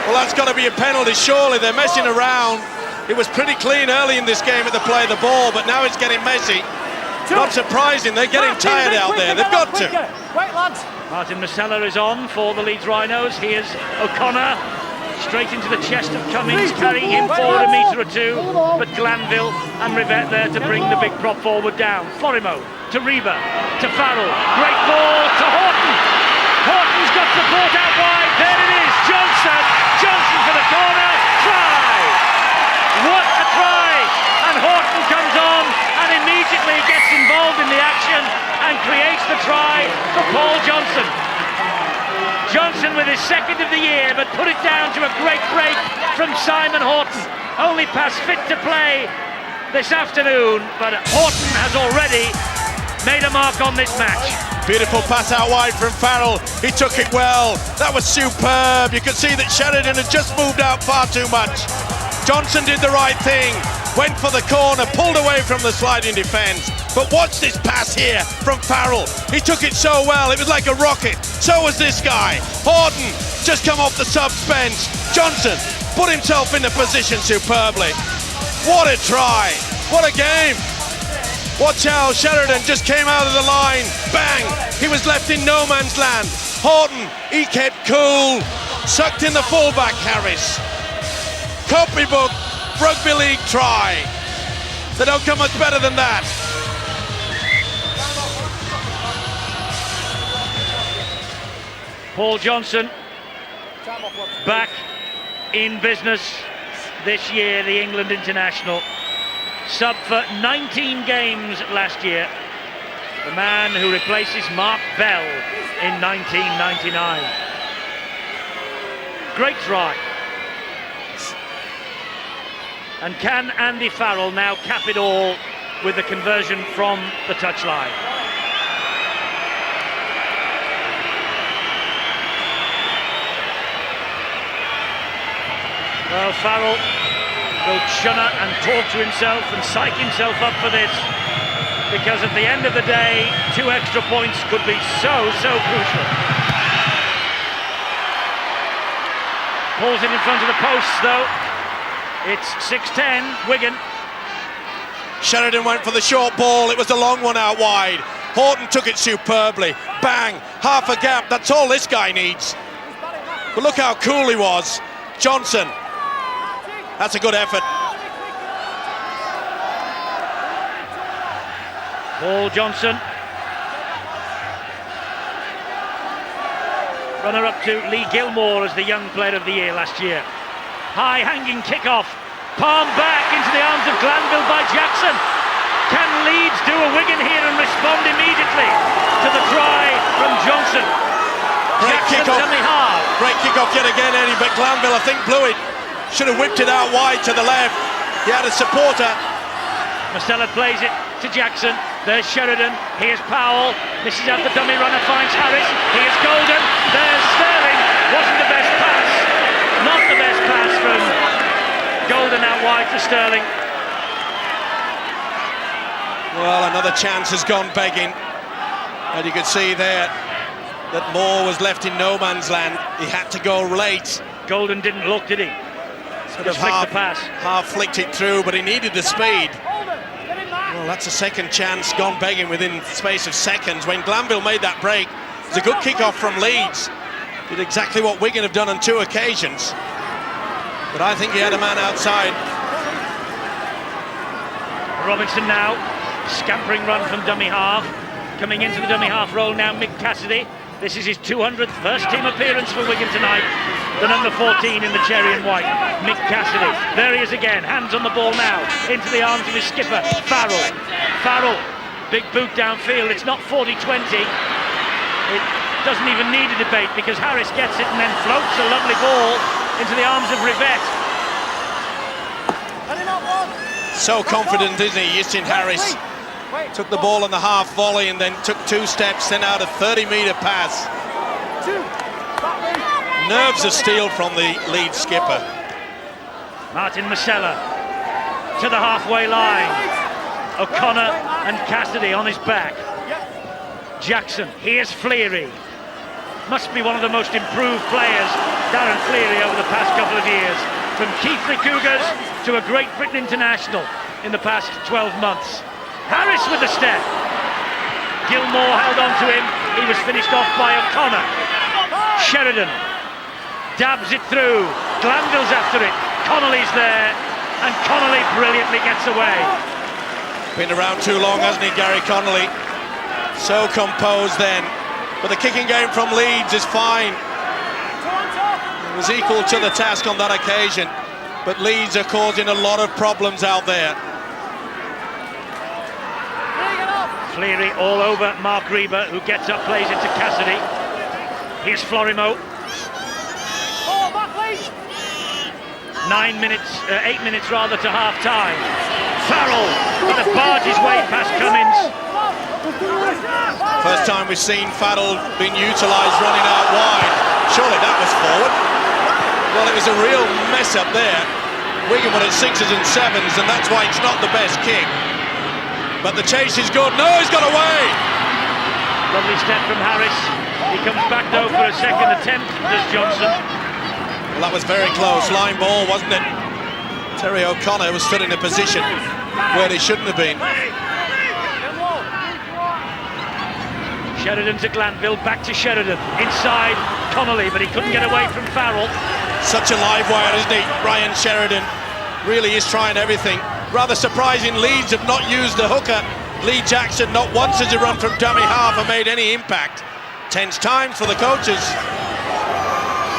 Well, that's got to be a penalty, surely. They're messing around. It was pretty clean early in this game at the play of the ball, but now it's getting messy. Not surprising, they're getting tired out there. They've got to. Wait, lads. Martin Masella is on for the Leeds Rhinos. Here's O'Connor. Straight into the chest of Cummings, carrying him forward a metre or two. But Glanville and Rivette there to bring the big prop forward down. Florimo to Reba, to Farrell. Great ball to Horton. Horton's got support out wide. There it is. Johnson for the corner. Try. What a try. And Horton comes on and immediately gets involved in the action and creates the try for Paul Johnson. Johnson with his second of the year, but put it down to a great break from Simon Horton. Only pass fit to play this afternoon, but Horton has already made a mark on this match. Beautiful pass out wide from Farrell. He took it well. That was superb. You could see that Sheridan had just moved out far too much. Johnson did the right thing, went for the corner, pulled away from the sliding defence. But watch this pass here from Farrell. He took it so well, it was like a rocket. So was this guy. Horton just come off the subs bench. Johnson put himself in the position superbly. What a try. What a game. Watch out, Sheridan just came out of the line. Bang! He was left in no man's land. Horton, he kept cool. Sucked in the fullback, Harris. Copybook rugby league try. They don't come much better than that. Paul Johnson back in business this year, the England international. Sub for 19 games last year. The man who replaces Mark Bell in 1999. Great try. And can Andy Farrell now cap it all with the conversion from the touchline? Well, Farrell will chunner and talk to himself and psych himself up for this, because at the end of the day, 2 extra points could be so crucial. Pulls it in front of the posts though. It's 6-10, Wigan. Sheridan went for the short ball, it was a long one out wide. Horton took it superbly. Bang, half a gap, that's all this guy needs. But look how cool he was. Johnson, that's a good effort. Paul Johnson. Runner-up to Lee Gilmore as the young player of the year last year. High-hanging kick-off. Palm back into the arms of Glanville by Jackson. Can Leeds do a Wigan here and respond immediately to the try from Johnson? Great kick-off. Dummy half. Great kick-off yet again, Eddie, but Glanville, I think, blew it. Should have whipped it out wide to the left. He had a supporter. Marcella plays it to Jackson. There's Sheridan. Here's Powell. Misses out the dummy runner, finds Harris. Here's Golden. There's Sterling. Wasn't the best pass. Not the best pass from Golden out wide to Sterling. Well, another chance has gone begging. And you could see there that Moore was left in no man's land. He had to go late. Golden didn't look, did he? Sort of half flicked it through, but he needed the speed. Well, that's a second chance gone begging within the space of seconds. When Glanville made that break, it was a good kick-off from Leeds. Did exactly what Wigan have done on 2 occasions. But I think he had a man outside. Robinson now, scampering run from dummy half. Coming into the dummy half role now, Mick Cassidy. This is his 200th first team appearance for Wigan tonight. The number 14 in the cherry and white, Mick Cassidy. There he is again, hands on the ball now, into the arms of his skipper, Farrell. Farrell, big boot downfield, it's not 40-20. It doesn't even need a debate because Harris gets it and then floats a lovely ball into the arms of Rivette. So confident, isn't he, Justin Harris? Took the ball on the half volley and then took 2 steps, sent out a 30-metre pass. Nerves of steel from the lead skipper. Martin Marcella to the halfway line. O'Connor and Cassidy on his back. Jackson, here's Fleary. Must be one of the most improved players, Darren Fleary, over the past couple of years. From Keighley Cougars to a Great Britain international in the past 12 months. Harris with the step. Gilmore held on to him. He was finished off by O'Connor. Sheridan dabs it through. Glanville's after it. Connolly's there. And Connolly brilliantly gets away. Been around too long, hasn't he, Gary Connolly? So composed then. But the kicking game from Leeds is fine. It was equal to the task on that occasion. But Leeds are causing a lot of problems out there. Fleary all over Mark Reba, who gets up, plays it to Cassidy. Here's Florimo. 8 minutes rather to half-time. Farrell gonna barge his way past Cummins. First time we've seen Farrell being utilised running out wide. Surely that was forward. Well, it was a real mess up there. Wigan were at 6s and 7s, and that's why it's not the best kick. But the chase is good. No, he's got away! Lovely step from Harris. He comes back though for a second attempt, does Johnson. Well, that was very close. Line ball, wasn't it? Terry O'Connor was stood in a position where he shouldn't have been. Sheridan to Glanville, back to Sheridan. Inside Connolly, but he couldn't get away from Farrell. Such a live wire, isn't he? Ryan Sheridan really is trying everything. Rather surprising, Leeds have not used the hooker. Lee Jackson not once has he run from dummy half and made any impact. Tense times for the coaches.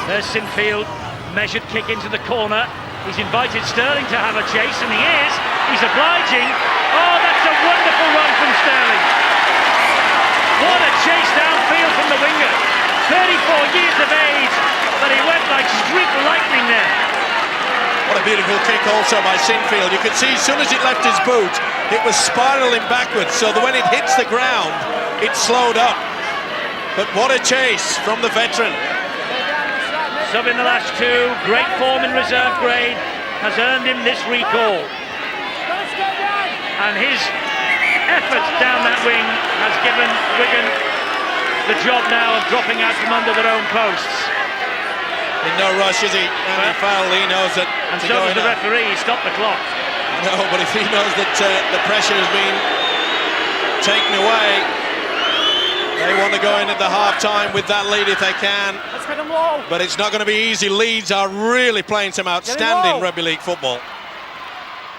There's Sinfield, measured kick into the corner. He's invited Sterling to have a chase, and he is. He's obliging. Oh, that's a wonderful run from Sterling. What a chase downfield from the winger. 34 years of age, but he went like streak lightning there. What a beautiful kick also by Sinfield. You could see as soon as it left his boot, it was spiralling backwards, so that when it hits the ground, it slowed up. But what a chase from the veteran. Sub in the last 2, great form in reserve grade, has earned him this recall. And his effort down that wing has given Wigan the job now of dropping out from under their own posts. In no rush, is he? Andy Farrell, he knows that. And so does the referee, he stopped the clock. No, but if he knows that the pressure has been taken away, They want to go in at the half-time with that lead if they can. Let's get them low. But it's not going to be easy. Leeds are really playing some outstanding rugby league football.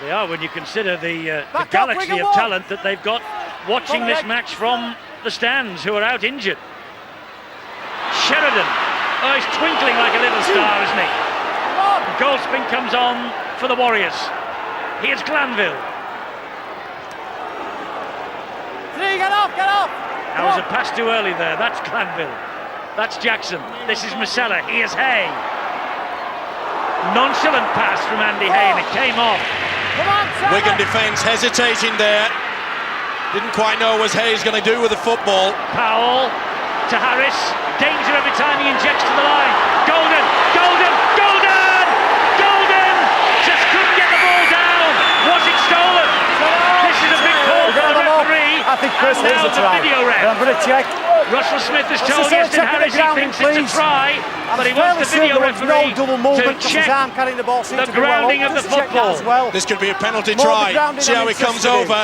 They are, when you consider the Back up, galaxy Wigan of wall. talent that they've got watching this match from the stands, who are out injured. Sheridan, oh, he's twinkling like a little star, isn't he? Goldspin comes on for the Warriors. Here's Glanville. Three, get off, get off. That was a pass too early there. That's Glanville. That's Jackson. This is Masella. Here's Hay. Nonchalant pass from Andy Hay, and it came off. Come on, Simon. Wigan defence hesitating there. Didn't quite know what Hayes going to do with the football. Powell to Harris. Danger every time he injects to the line. Golden, Golden, Golden! Golden! Just couldn't get the ball down. Was it stolen? This is a big call for the referee. I think Chris And is now a the try. video ref. I'm going to check. Russell Smith has Let's told just Justin check Harris the he grounding, thinks it's a please. try, but he wants the video referee no double movement to because check his arm carrying the ball seemed the to be well grounding up. of the Just check that football. as well. This could be a penalty More try. the grounding See how I'm he comes interested in. over.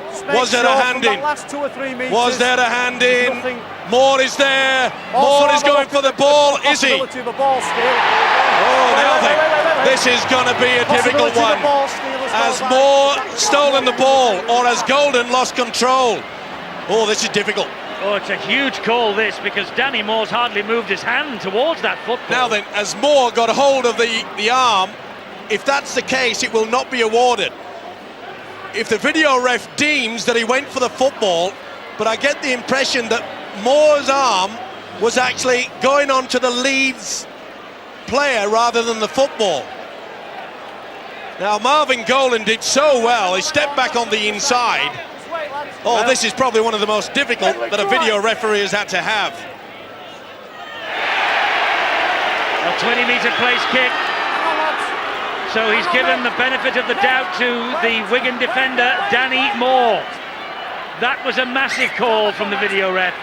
Just Was make there a sure hand from in? that last 2 or 3 meters. Was there a hand in? Nothing. Moore is there. Also, Moore is have a going look for at the ball. Is he? possibility of a ball steal. Oh, now Wait. this is going to be a difficult Possibility of one. a ball steal as Has well, Moore Barry. stolen the ball, or has Golden lost control? Oh, this is difficult. Oh, it's a huge call, this, because Danny Moore's hardly moved his hand towards that football. Now then, as Moore got hold of the arm, if that's the case, it will not be awarded. If the video ref deems that he went for the football, but I get the impression that Moore's arm was actually going on to the Leeds player rather than the football. Now, Marvin Golan did so well. He stepped back on the inside. Oh, this is probably one of the most difficult that a video referee has had to have. A 20-metre place kick. So he's given the benefit of the doubt to the Wigan defender, Danny Moore. That was a massive call from the video ref.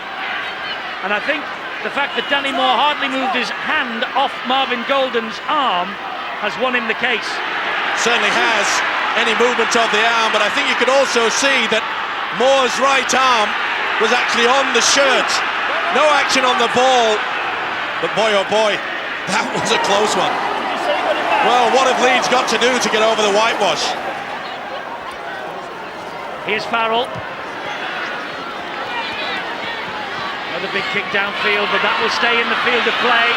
And I think the fact that Danny Moore hardly moved his hand off Marvin Golden's arm has won him the case. Certainly has any movement of the arm, but I think you could also see that Moore's right arm was actually on the shirt. No action on the ball, but boy oh boy, that was a close one. Well, what have Leeds got to do to get over the whitewash? Here's Farrell. Another big kick downfield, but that will stay in the field of play.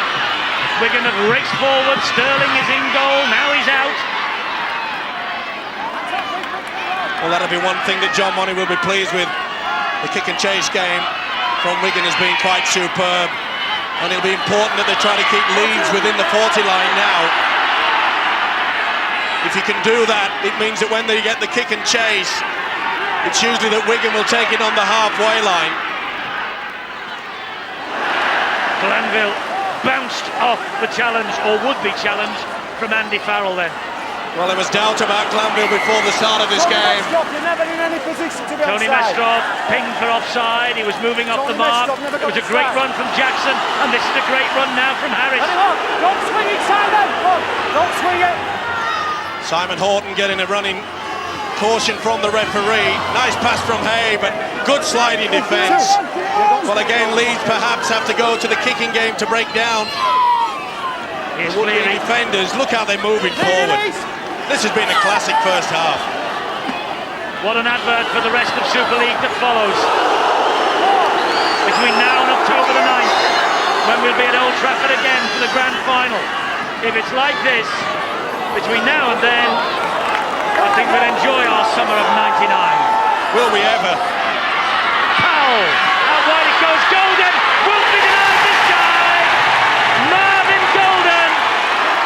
Wigan have raced forward. Sterling is in goal. Now he's out. Well, that'll be one thing that John Money will be pleased with. The kick and chase game from Wigan has been quite superb, and it'll be important that they try to keep Leeds within the 40 line now. If you can do that, it means that when they get the kick and chase, it's usually that Wigan will take it on the halfway line. Glanville bounced off the challenge, or would-be challenge, from Andy Farrell then. Well, there was doubt about Glanville before the start of this game. You're never in any position to be Tony offside. Mestrov pinged for offside. He was moving off the mark. It was a great run from Jackson, and this is a great run now from Harris. Don't swing it, Simon. Don't swing it. Simon Horton getting a running caution from the referee. Nice pass from Hay, but good sliding defence. Well, again, Leeds perhaps have to go to the kicking game to break down Here's the would-be Cleary. defenders. Look how they're moving forward. This has been a classic first half. What an advert for the rest of Super League that follows. Between now and October the 9th, when we'll be at Old Trafford again for the grand final. If it's like this, between now and then, I think we'll enjoy our summer of '99. Will we ever? Powell, out wide it goes. Golden will be denied this time. Marvin Golden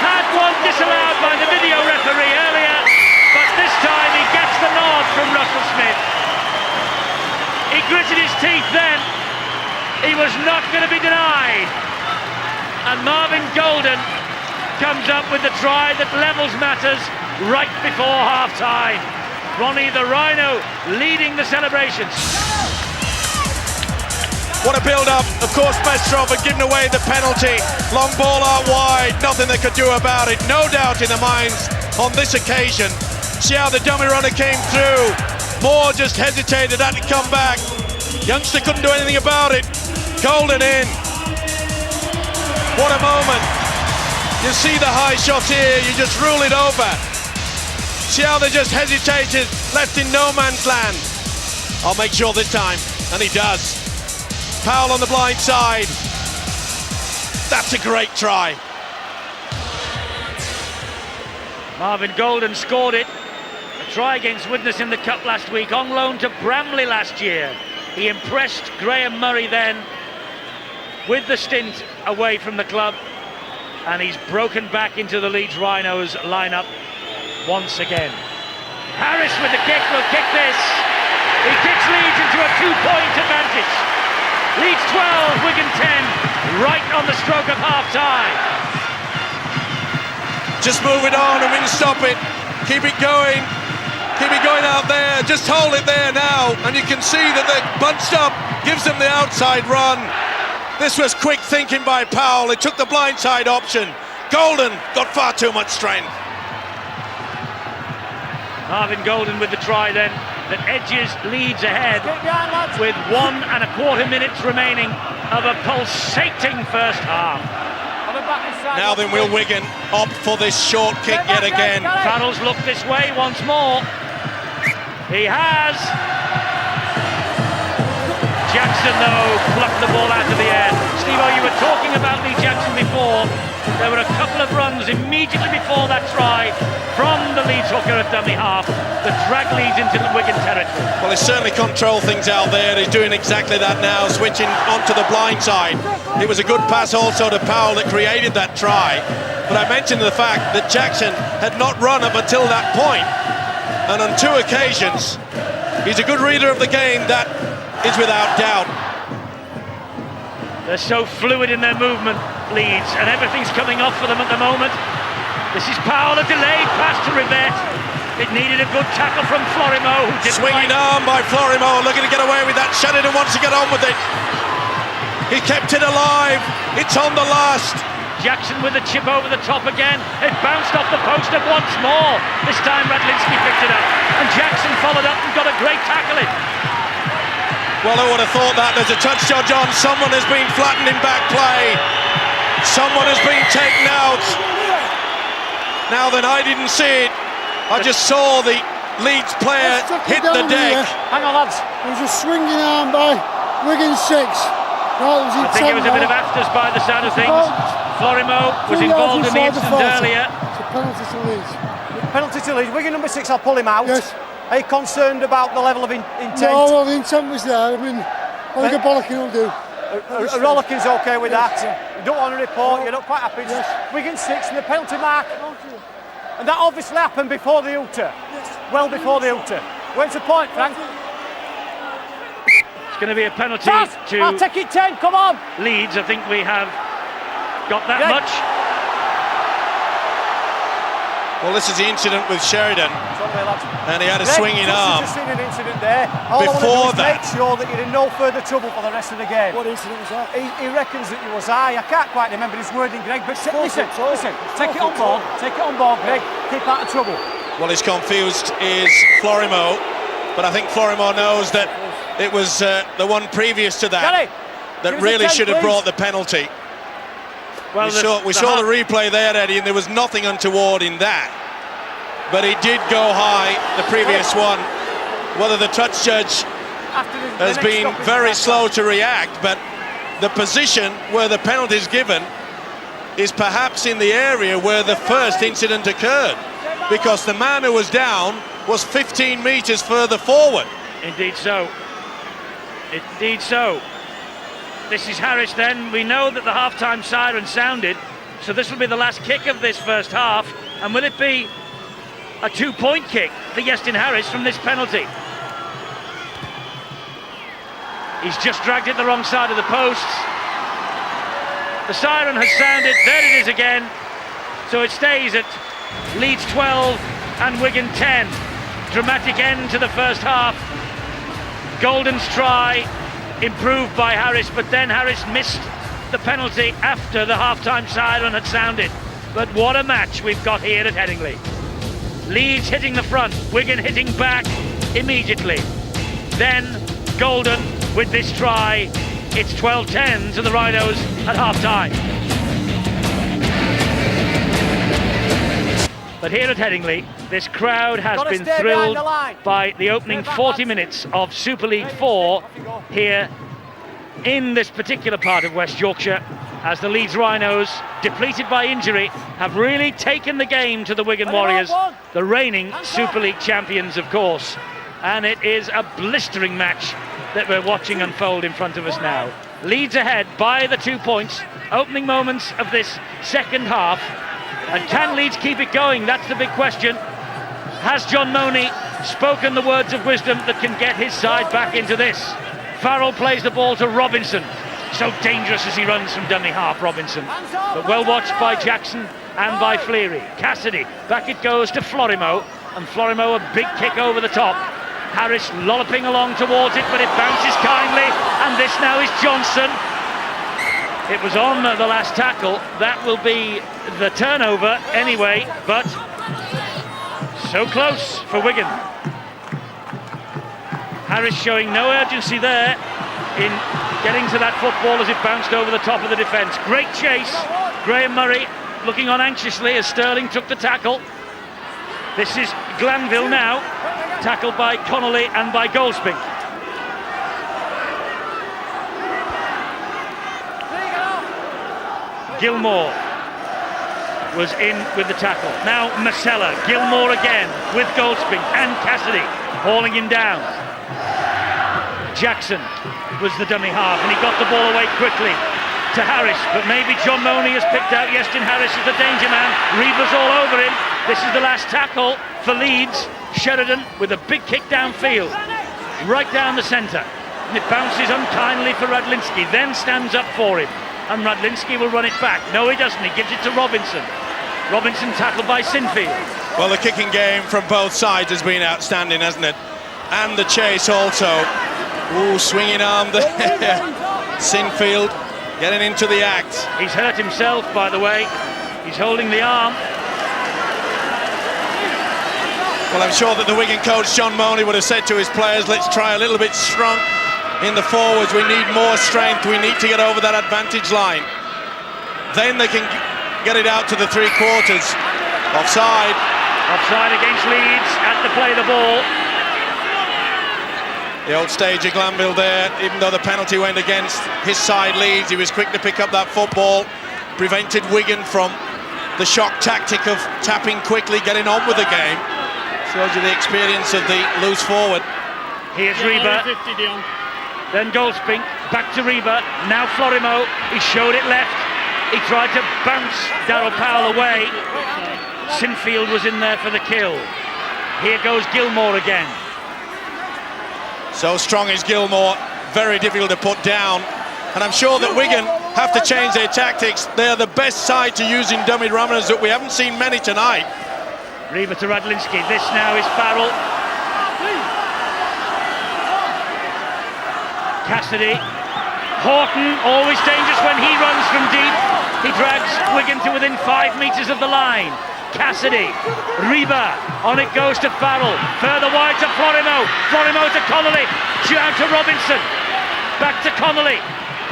had one disallowed by the video referee earlier, but this time he gets the nod from Russell Smith. He gritted his teeth then. He was not going to be denied. And Marvin Golden comes up with the try that levels matters right before half-time. Ronnie the Rhino leading the celebrations. What a build-up. Of course, Mestrov had given away the penalty. Long ball out wide, nothing they could do about it. No doubt in their minds on this occasion. See how the dummy runner came through. Moore just hesitated, had to come back. Youngster couldn't do anything about it. Golden in. What a moment. You see the high shot here, you just rule it over. See how they just hesitated, left in no man's land. I'll make sure this time, and he does. Powell on the blind side. That's a great try. Marvin Golden scored it. A try against Widnes in the Cup last week, on loan to Bramley last year. He impressed Graham Murray then with the stint away from the club, and he's broken back into the Leeds Rhinos lineup once again. Harris with the kick will kick this. He kicks Leeds into a 2-point advantage. Leeds 12, Wigan 10, right on the stroke of half-time. Just move it on and we can stop it. Keep it going. Keep it going out there. Just hold it there now. And you can see that they're bunched up. Gives them the outside run. This was quick thinking by Powell. It took the blindside option. Golden got far too much strength. Marvin Golden with the try then that edges Leeds ahead with 1.25 minutes remaining of a pulsating first half. Now then, will Wigan opt for this short kick yet again? Farrell's looked this way once more. He has. Jackson, though, plucked the ball out of the air. Steve-O, you were talking about Lee Jackson before. There were a couple of runs immediately before that try from the Leeds hooker at dummy half that dragged Leeds into the Wigan territory. Well, he's certainly controlled things out there. He's doing exactly that now, switching onto the blind side. It was a good pass also to Powell that created that try. But I mentioned the fact that Jackson had not run up until that point. And on 2 occasions, he's a good reader of the game, that is without doubt. They're so fluid in their movement, Leeds, and everything's coming off for them at the moment. This is Powell, a delayed pass to Rivette. It needed a good tackle from Florimo, who didn't Swinging arm by Florimo, looking to get away with that. Sheridan wants to get on with it. He kept it alive. It's on the last. Jackson with the chip over the top again. It bounced off the post up once more. This time Radlinski picked it up, and Jackson followed up and got a great tackle in. Well, I would have thought that there's a touch judge on. Someone has been flattened in back play. Someone has been taken out. Now then, I didn't see it. I just saw the Leeds player hit the deck. Hang on, lads. It was a swinging arm by Wigan 6. No, I think it was a bit of afters by the sound of things. Florimo was involved in the incident earlier. It's a penalty to Leeds. Penalty to Leeds. Wigan number 6, I'll pull him out. Yes. Are you concerned about the level of intent? No, well, the intent was there. I mean, I think a bollocking will do. A Rollickin's okay with that. You don't want to report, you're not quite happy. Yes. Wigan 6 and the penalty mark. And that obviously happened before the Uter. Well before the Uter. Where's the point, Frank? It's going to be a penalty to I'll take it 10, come on! Leeds. I think we have got that much. Well, this is the incident with Sheridan, and he had a swinging arm. Just seen an incident there. All Before I want to do is make sure that you're in no further trouble for the rest of the game. What incident was that? He reckons that you was I can't quite remember his wording, Greg, but listen, take it on board, Greg, keep out of trouble. Well, he's confused is Florimo, but I think Florimo knows that it was the one previous to that that really should have brought the penalty. Well, we saw the replay there, Eddie, and there was nothing untoward in that. But he did go high, the previous one. Whether the touch judge has been very slow to react, but the position where the penalty is given is perhaps in the area where the first incident occurred, because the man who was down was 15 metres further forward. Indeed so. Indeed so. This is Harris then. We know that the half-time siren sounded, so this will be the last kick of this first half. And will it be a 2-point kick for Iestyn Harris from this penalty? He's just dragged it the wrong side of the posts. The siren has sounded. There it is again. So it stays at Leeds 12 and Wigan 10. Dramatic end to the first half. Golden's try improved by Harris, but then Harris missed the penalty after the half-time siren had sounded. But what a match we've got here at Headingley. Leeds hitting the front, Wigan hitting back immediately. Then Golden with this try. It's 12-10 to the Rhinos at half-time. But here at Headingley, this crowd has been thrilled by the opening 40 minutes of Super League 4 here in this particular part of West Yorkshire, as the Leeds Rhinos, depleted by injury, have really taken the game to the Wigan Warriors, the reigning Super League champions, of course. And it is a blistering match that we're watching unfold in front of us now. Leeds ahead by the 2 points, opening moments of this second half. And can Leeds keep it going? That's the big question. Has John Money spoken the words of wisdom that can get his side back into this? Farrell plays the ball to Robinson. So dangerous as he runs from dummy half, Robinson. But well watched by Jackson and by Fleary. Cassidy, back it goes to Florimo. And Florimo, a big kick over the top. Harris lolloping along towards it, but it bounces kindly. And this now is Johnson. It was on the last tackle. That will be the turnover anyway, but so close for Wigan. Harris showing no urgency there in getting to that football as it bounced over the top of the defence. Great chase. Graham Murray looking on anxiously as Sterling took the tackle. This is Glanville now, tackled by Connolly and by Goldspink. Gilmore was in with the tackle. Now Masella, Gilmore again with Goldspink and Cassidy hauling him down. Jackson was the dummy half and he got the ball away quickly to Harris, but maybe John Money has picked out Yestin Harris as the danger man. Reba's all over him. This is the last tackle for Leeds. Sheridan with a big kick downfield, right down the centre, and it bounces unkindly for Radlinski, then stands up for him, and Radlinski will run it back. No, he doesn't. He gives it to Robinson. Robinson tackled by Sinfield. Well, the kicking game from both sides has been outstanding, hasn't it? And the chase also. Ooh, swinging arm there. Sinfield getting into the act. He's hurt himself, by the way. He's holding the arm. Well, I'm sure that the Wigan coach, John Money, would have said to his players, let's try a little bit strong in the forwards. We need more strength. We need to get over that advantage line. Then they can get it out to the 3 quarters. Offside. Offside against Leeds at the play the ball. The old stage of Glanville there, even though the penalty went against his side, Leeds, he was quick to pick up that football, prevented Wigan from the shock tactic of tapping quickly, getting on with the game. Shows you the experience of the loose forward. Here's Reba, then Goldspink, back to Reba, now Florimo, he showed it left, he tried to bounce Darryl Powell away. Sinfield was in there for the kill. Here goes Gilmore again. So strong is Gilmore, very difficult to put down. And I'm sure that Wigan have to change their tactics. They're the best side to using dummy runners that we haven't seen many tonight. Reba to Radlinski, this now is Farrell. Cassidy. Horton, always dangerous when he runs from deep. He drags Wigan to within 5 metres of the line. Cassidy, Reba, on it goes to Farrell, further wide to Florimo, Florimo to Connolly, down to Robinson, back to Connolly,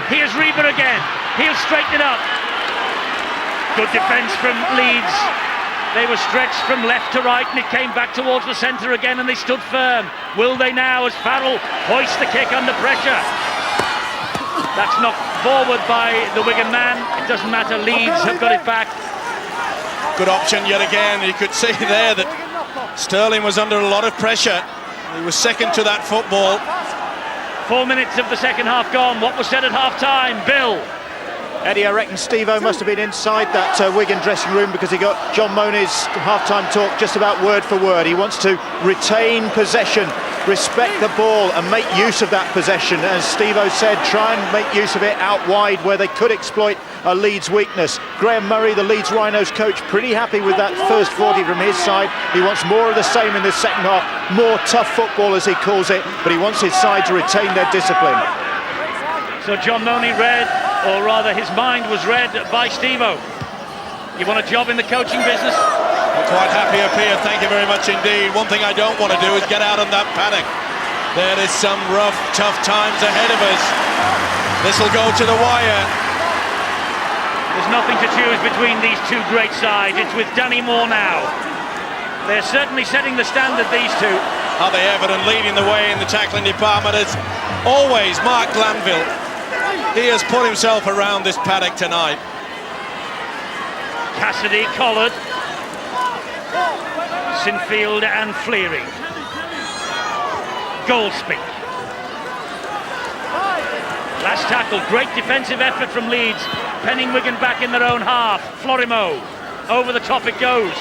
here's Reba again, he'll straighten it up. Good defence from Leeds. They were stretched from left to right and it came back towards the centre again and they stood firm. Will they now as Farrell hoists the kick under pressure? That's knocked forward by the Wigan man. It doesn't matter, Leeds have got it back. Good option yet again. You could see there that Sterling was under a lot of pressure. He was second to that football. 4 minutes of the second half gone. What was said at half-time? Bill. Eddie, I reckon Steve-O must have been inside that Wigan dressing room because he got John Money's half-time talk just about word for word. He wants to retain possession, respect the ball and make use of that possession. As Steve-O said, try and make use of it out wide where they could exploit a Leeds weakness. Graham Murray, the Leeds Rhinos coach, pretty happy with that first 40 from his side. He wants more of the same in the second half, more tough football as he calls it, but he wants his side to retain their discipline. So John Money read, or rather his mind was read by Steve-O. You want a job in the coaching business? I'm quite happy up here, thank you very much indeed. One thing I don't want to do is get out on that paddock. There is some rough, tough times ahead of us. This will go to the wire. There's nothing to choose between these two great sides. It's with Danny Moore now. They're certainly setting the standard, these two. Are they ever, and leading the way in the tackling department as always, Mark Glanville. He has put himself around this paddock tonight. Cassidy, Collard, Sinfield and Fleary. Goldspeak. Last tackle, great defensive effort from Leeds, penning Wigan back in their own half. Florimo, over the top it goes.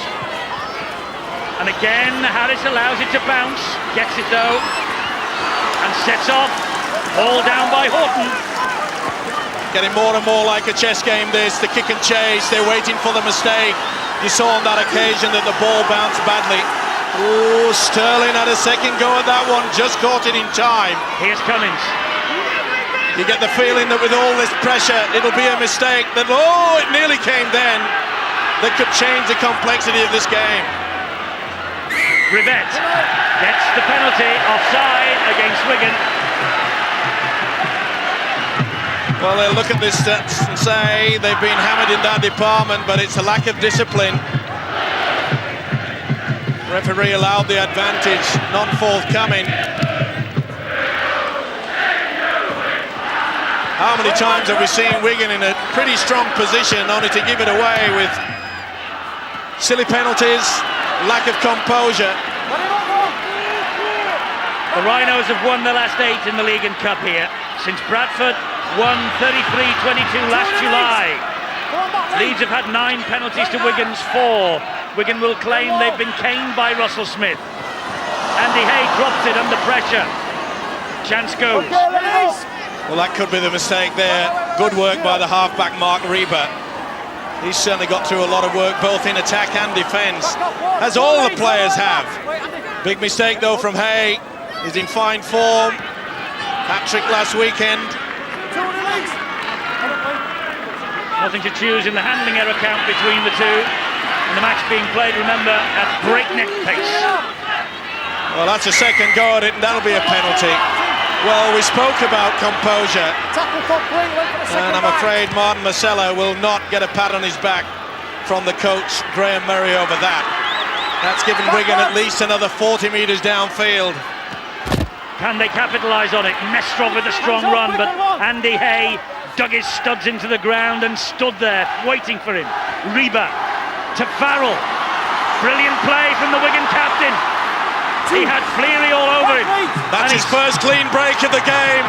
And again, Harris allows it to bounce, gets it though, and sets off, all down by Horton. Getting more and more like a chess game, this, the kick and chase, they're waiting for the mistake. You saw on that occasion that the ball bounced badly. Oh, Sterling had a second go at that one, just caught it in time. Here's Cummins. You get the feeling that with all this pressure, it'll be a mistake that, oh, it nearly came then, that could change the complexity of this game. Rivette gets the penalty, offside against Wigan. Well, they'll look at this stats and say they've been hammered in that department, but it's a lack of discipline. Referee allowed the advantage, not forthcoming. How many times have we seen Wigan in a pretty strong position only to give it away with silly penalties, lack of composure? The Rhinos have won the last 8 in the League and Cup here, since Bradford won 33-22 last July. Leeds have had 9 penalties to Wigan's 4. Wigan will claim they've been caned by Russell Smith. Andy Hay drops it under pressure. Chance goes. Well, that could be the mistake there. Good work by the halfback Mark Reba. He's certainly got through a lot of work both in attack and defence, as all the players have. Big mistake though from Hay. He's in fine form. Hat-trick last weekend. Nothing to choose in the handling error count between the two. And the match being played, remember, at breakneck pace. Well, that's a second go at it, and that'll be a penalty. Well, we spoke about composure, and I'm afraid Martin Marcella will not get a pat on his back from the coach, Graham Murray, over that. That's given Wigan at least another 40 metres downfield. Can they capitalise on it? Mestrov with a strong run, but Andy Hay dug his studs into the ground and stood there, waiting for him. Reba to Farrell. Brilliant play from the Wigan captain. He had Fleary all over him. That's his first clean break of the game.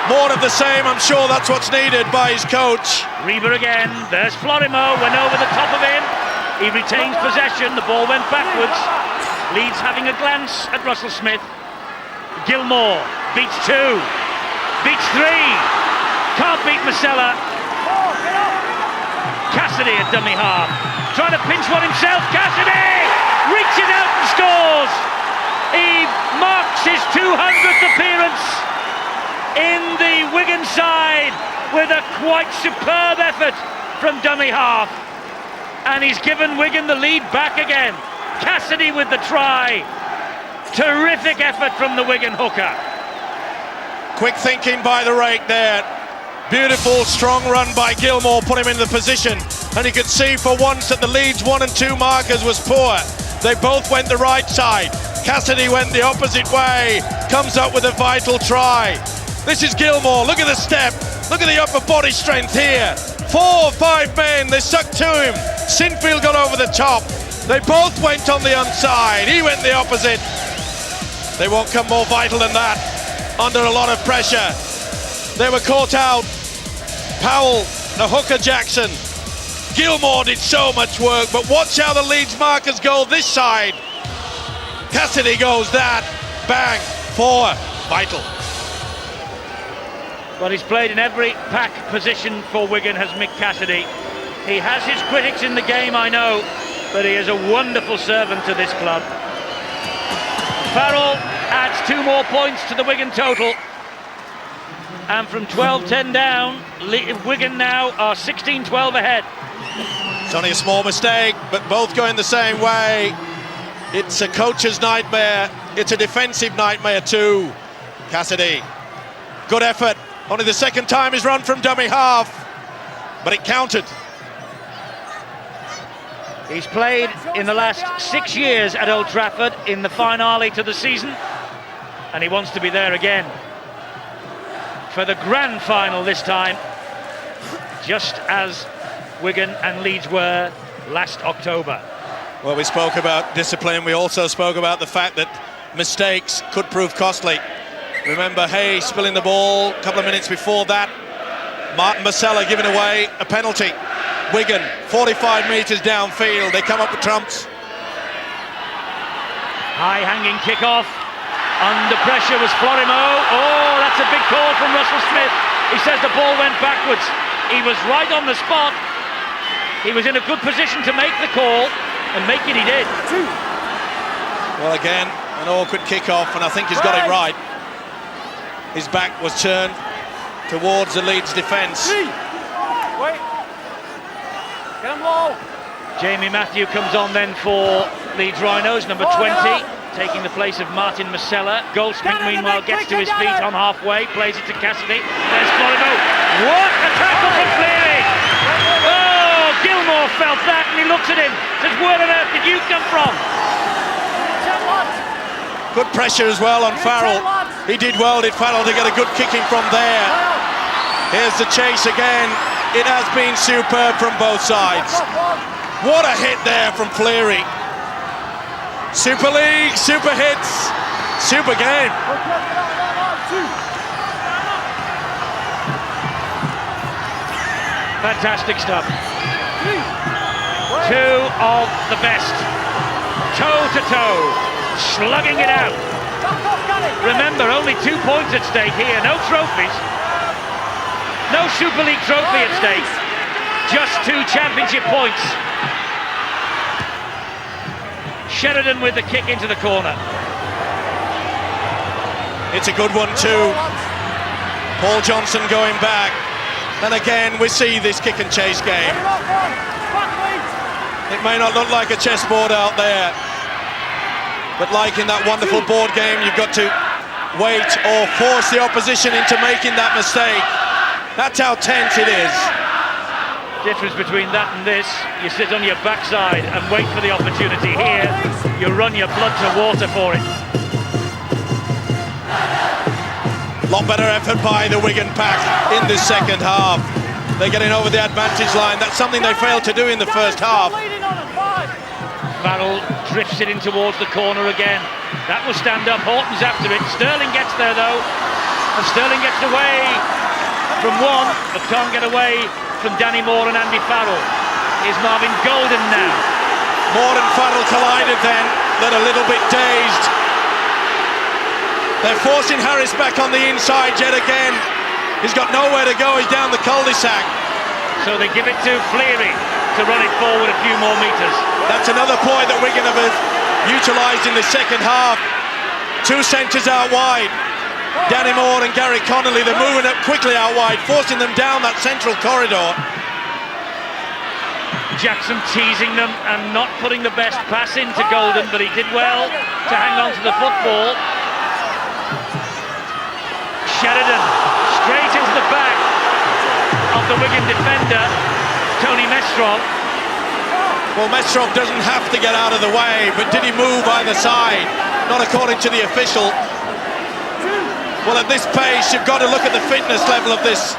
More of the same, I'm sure that's what's needed by his coach. Reba again, there's Florimo, went over the top of him. He retains possession, the ball went backwards. Leeds having a glance at Russell Smith. Gilmore beats 2, beats 3, can't beat Marcella. Cassidy at dummy half, trying to pinch one himself. Cassidy reaches out and scores. He marks his 200th appearance in the Wigan side with a quite superb effort from dummy half, and he's given Wigan the lead back again. Cassidy with the try. Terrific effort from the Wigan hooker. Quick thinking by the rake there. Beautiful, strong run by Gilmore, put him in the position. And you could see for once that the Leeds 1 and 2 markers was poor. They both went the right side. Cassidy went the opposite way. Comes up with a vital try. This is Gilmore, look at the step. Look at the upper body strength here. 4 or 5 men, they stuck to him. Sinfield got over the top. They both went on the onside. He went the opposite. They won't come more vital than that. Under a lot of pressure. They were caught out. Powell, the hooker Jackson. Gilmore did so much work, but watch how the Leeds markers go this side. Cassidy goes that. Bang. 4. Vital. Well, he's played in every pack position for Wigan, has Mick Cassidy. He has his critics in the game, I know, but he is a wonderful servant to this club. Farrell adds 2 more points to the Wigan total. And from 12-10 down, Wigan now are 16-12 ahead. It's only a small mistake, but both going the same way. It's a coach's nightmare. It's a defensive nightmare too. Cassidy, good effort. Only the second time he's run from dummy half, but it counted. He's played in the last 6 years at Old Trafford in the finale to the season, and he wants to be there again for the grand final this time, just as Wigan and Leeds were last October. Well, we spoke about discipline. We also spoke about the fact that mistakes could prove costly. Remember Hay spilling the ball a couple of minutes before that. Martin Masella giving away a penalty. Wigan 45 metres downfield. They come up with trumps. High hanging kick-off. Under pressure was Florimo. Oh, that's a big call from Russell Smith. He says the ball went backwards. He was right on the spot. He was in a good position to make the call, and make it he did. Well, again, an awkward kick-off, and I think he's got it right. His back was turned towards the Leeds defence. Wait. Get him low. Jamie Matthew comes on then for Leeds Rhinos, number 20, taking the place of Martin Masella. Goldsmith, meanwhile, gets to his feet on halfway, plays it to Cassidy. There's Florimo. What a tackle from Cleary! Oh, Gilmore felt that, and he looks at him. Says, where on earth did you come from? Good pressure as well on Farrell. He did well, did Farrell, to get a good kicking from there. Here's the chase again. It has been superb from both sides. What a hit there from Cleary. Super League, super hits, super game. Fantastic stuff. Two of the best, toe to toe, slugging it out. Remember, only 2 points at stake here, no trophies, no Super League trophy at stake, just 2 championship points. Sheridan with the kick into the corner. It's a good one too. Paul Johnson going back. And again, we see this kick and chase game. It may not look like a chessboard out there, but like in that wonderful board game, you've got to wait or force the opposition into making that mistake. That's how tense it is. Difference between that and this, you sit on your backside and wait for the opportunity. Here, you run your blood to water for it. Lot better effort by the Wigan pack in this second half. They're getting over the advantage line. That's something they failed to do in the first half. Farrell drifts it in towards the corner again. That will stand up. Horton's after it. Sterling gets there though, and Sterling gets away from one, but can't get away from Danny Moore and Andy Farrell. Here's Marvin Golden now. Moore and Farrell collided then. They're a little bit dazed. They're forcing Harris back on the inside yet again. He's got nowhere to go. He's down the cul-de-sac. So they give it to Fleary to run it forward a few more metres. That's another point that Wigan have utilised in the second half. 2 centres out wide. Danny Moore and Gary Connolly, they're moving up quickly out wide, forcing them down that central corridor. Jackson teasing them and not putting the best pass into Golden, but he did well to hang on to the football. Sheridan straight into the back of the Wigan defender, Tony Mestrov. Well, Mestrov doesn't have to get out of the way, but did he move either side? Not according to the official. Well, at this pace, you've got to look at the fitness level of this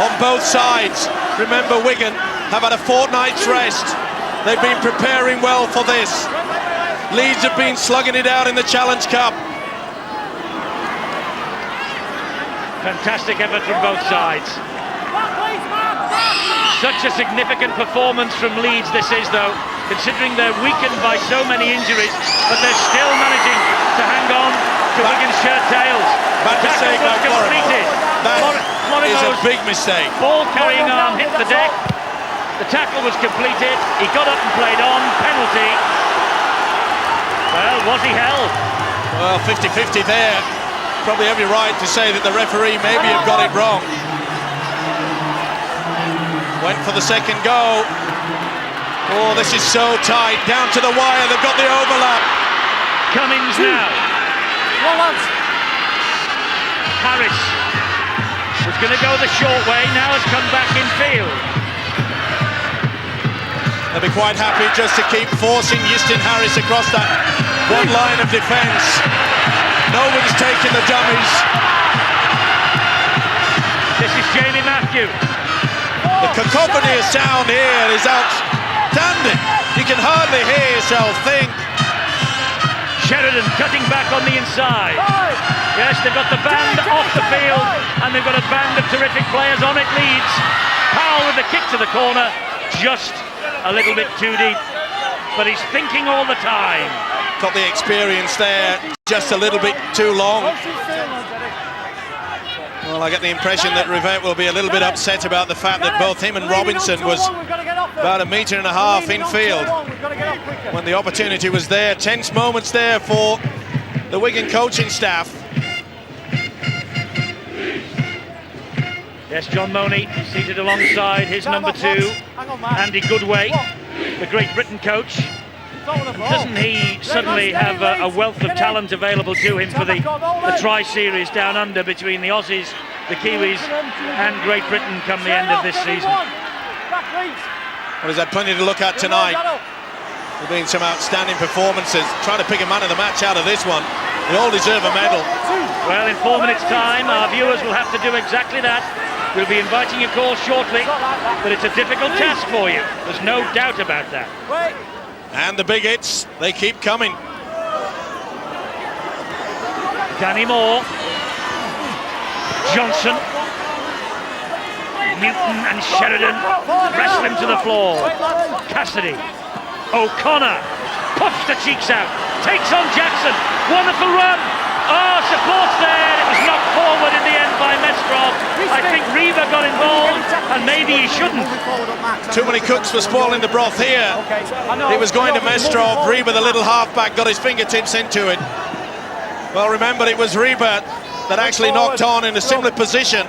on both sides. Remember, Wigan have had a fortnight's rest. They've been preparing well for this. Leeds have been slugging it out in the Challenge Cup. Fantastic effort from both sides. Such a significant performance from Leeds this is, though, considering they're weakened by so many injuries, but they're still managing to hang on to Wigan's shirt tails. Bad mistake by completed. That is a big mistake. Ball carrying arm hit the deck. The tackle was completed. He got up and played on. Penalty. Well, was he held? Well, 50-50 there. Probably every right to say that the referee maybe have got it wrong. Went for the second go. Oh, this is so tight. Down to the wire. They've got the overlap. Cummings now. Harris was going to go the short way, now has come back in field. They'll be quite happy just to keep forcing Euston Harris across that one line of defence. Nobody's taking the dummies. This is Jamie Matthew. The cacophony of sound here is outstanding. You can hardly hear yourself think. Sheridan cutting back on the inside. Yes, they've got the band off the field and they've got a band of terrific players on it. Leeds. Powell with the kick to the corner, just a little bit too deep, but he's thinking all the time. Got the experience there, just a little bit too long. Well, I get the impression that Rivette will be a little bit upset about the fact that both him and Robinson was about 1.5 meters in field when the opportunity was there. Tense moments there for the Wigan coaching staff. Yes, John Money seated alongside his number 2, Andy Goodway, the Great Britain coach. And doesn't he suddenly have a wealth of talent available to him for the tri-series down under between the Aussies, the Kiwis and Great Britain come the end of this season? Well, he's had plenty to look at tonight. There have been some outstanding performances. Trying to pick a man of the match out of this one. They all deserve a medal. Well, in 4 minutes' time, our viewers will have to do exactly that. We'll be inviting your calls shortly, but it's a difficult task for you. There's no doubt about that. And the big hits, they keep coming. Danny Moore, Johnson, Newton and Sheridan wrestle him to the floor. Cassidy, O'Connor, puffs the cheeks out, takes on Jackson, wonderful run. Oh, supports there, it was knocked forward in the end by Mestrov. I think Reva got involved, and maybe he shouldn't. Too many cooks for spoiling the broth here. He was going to Mestrov. Reba, the little halfback, got his fingertips into it. Well, remember, it was Reba that actually knocked on in a similar position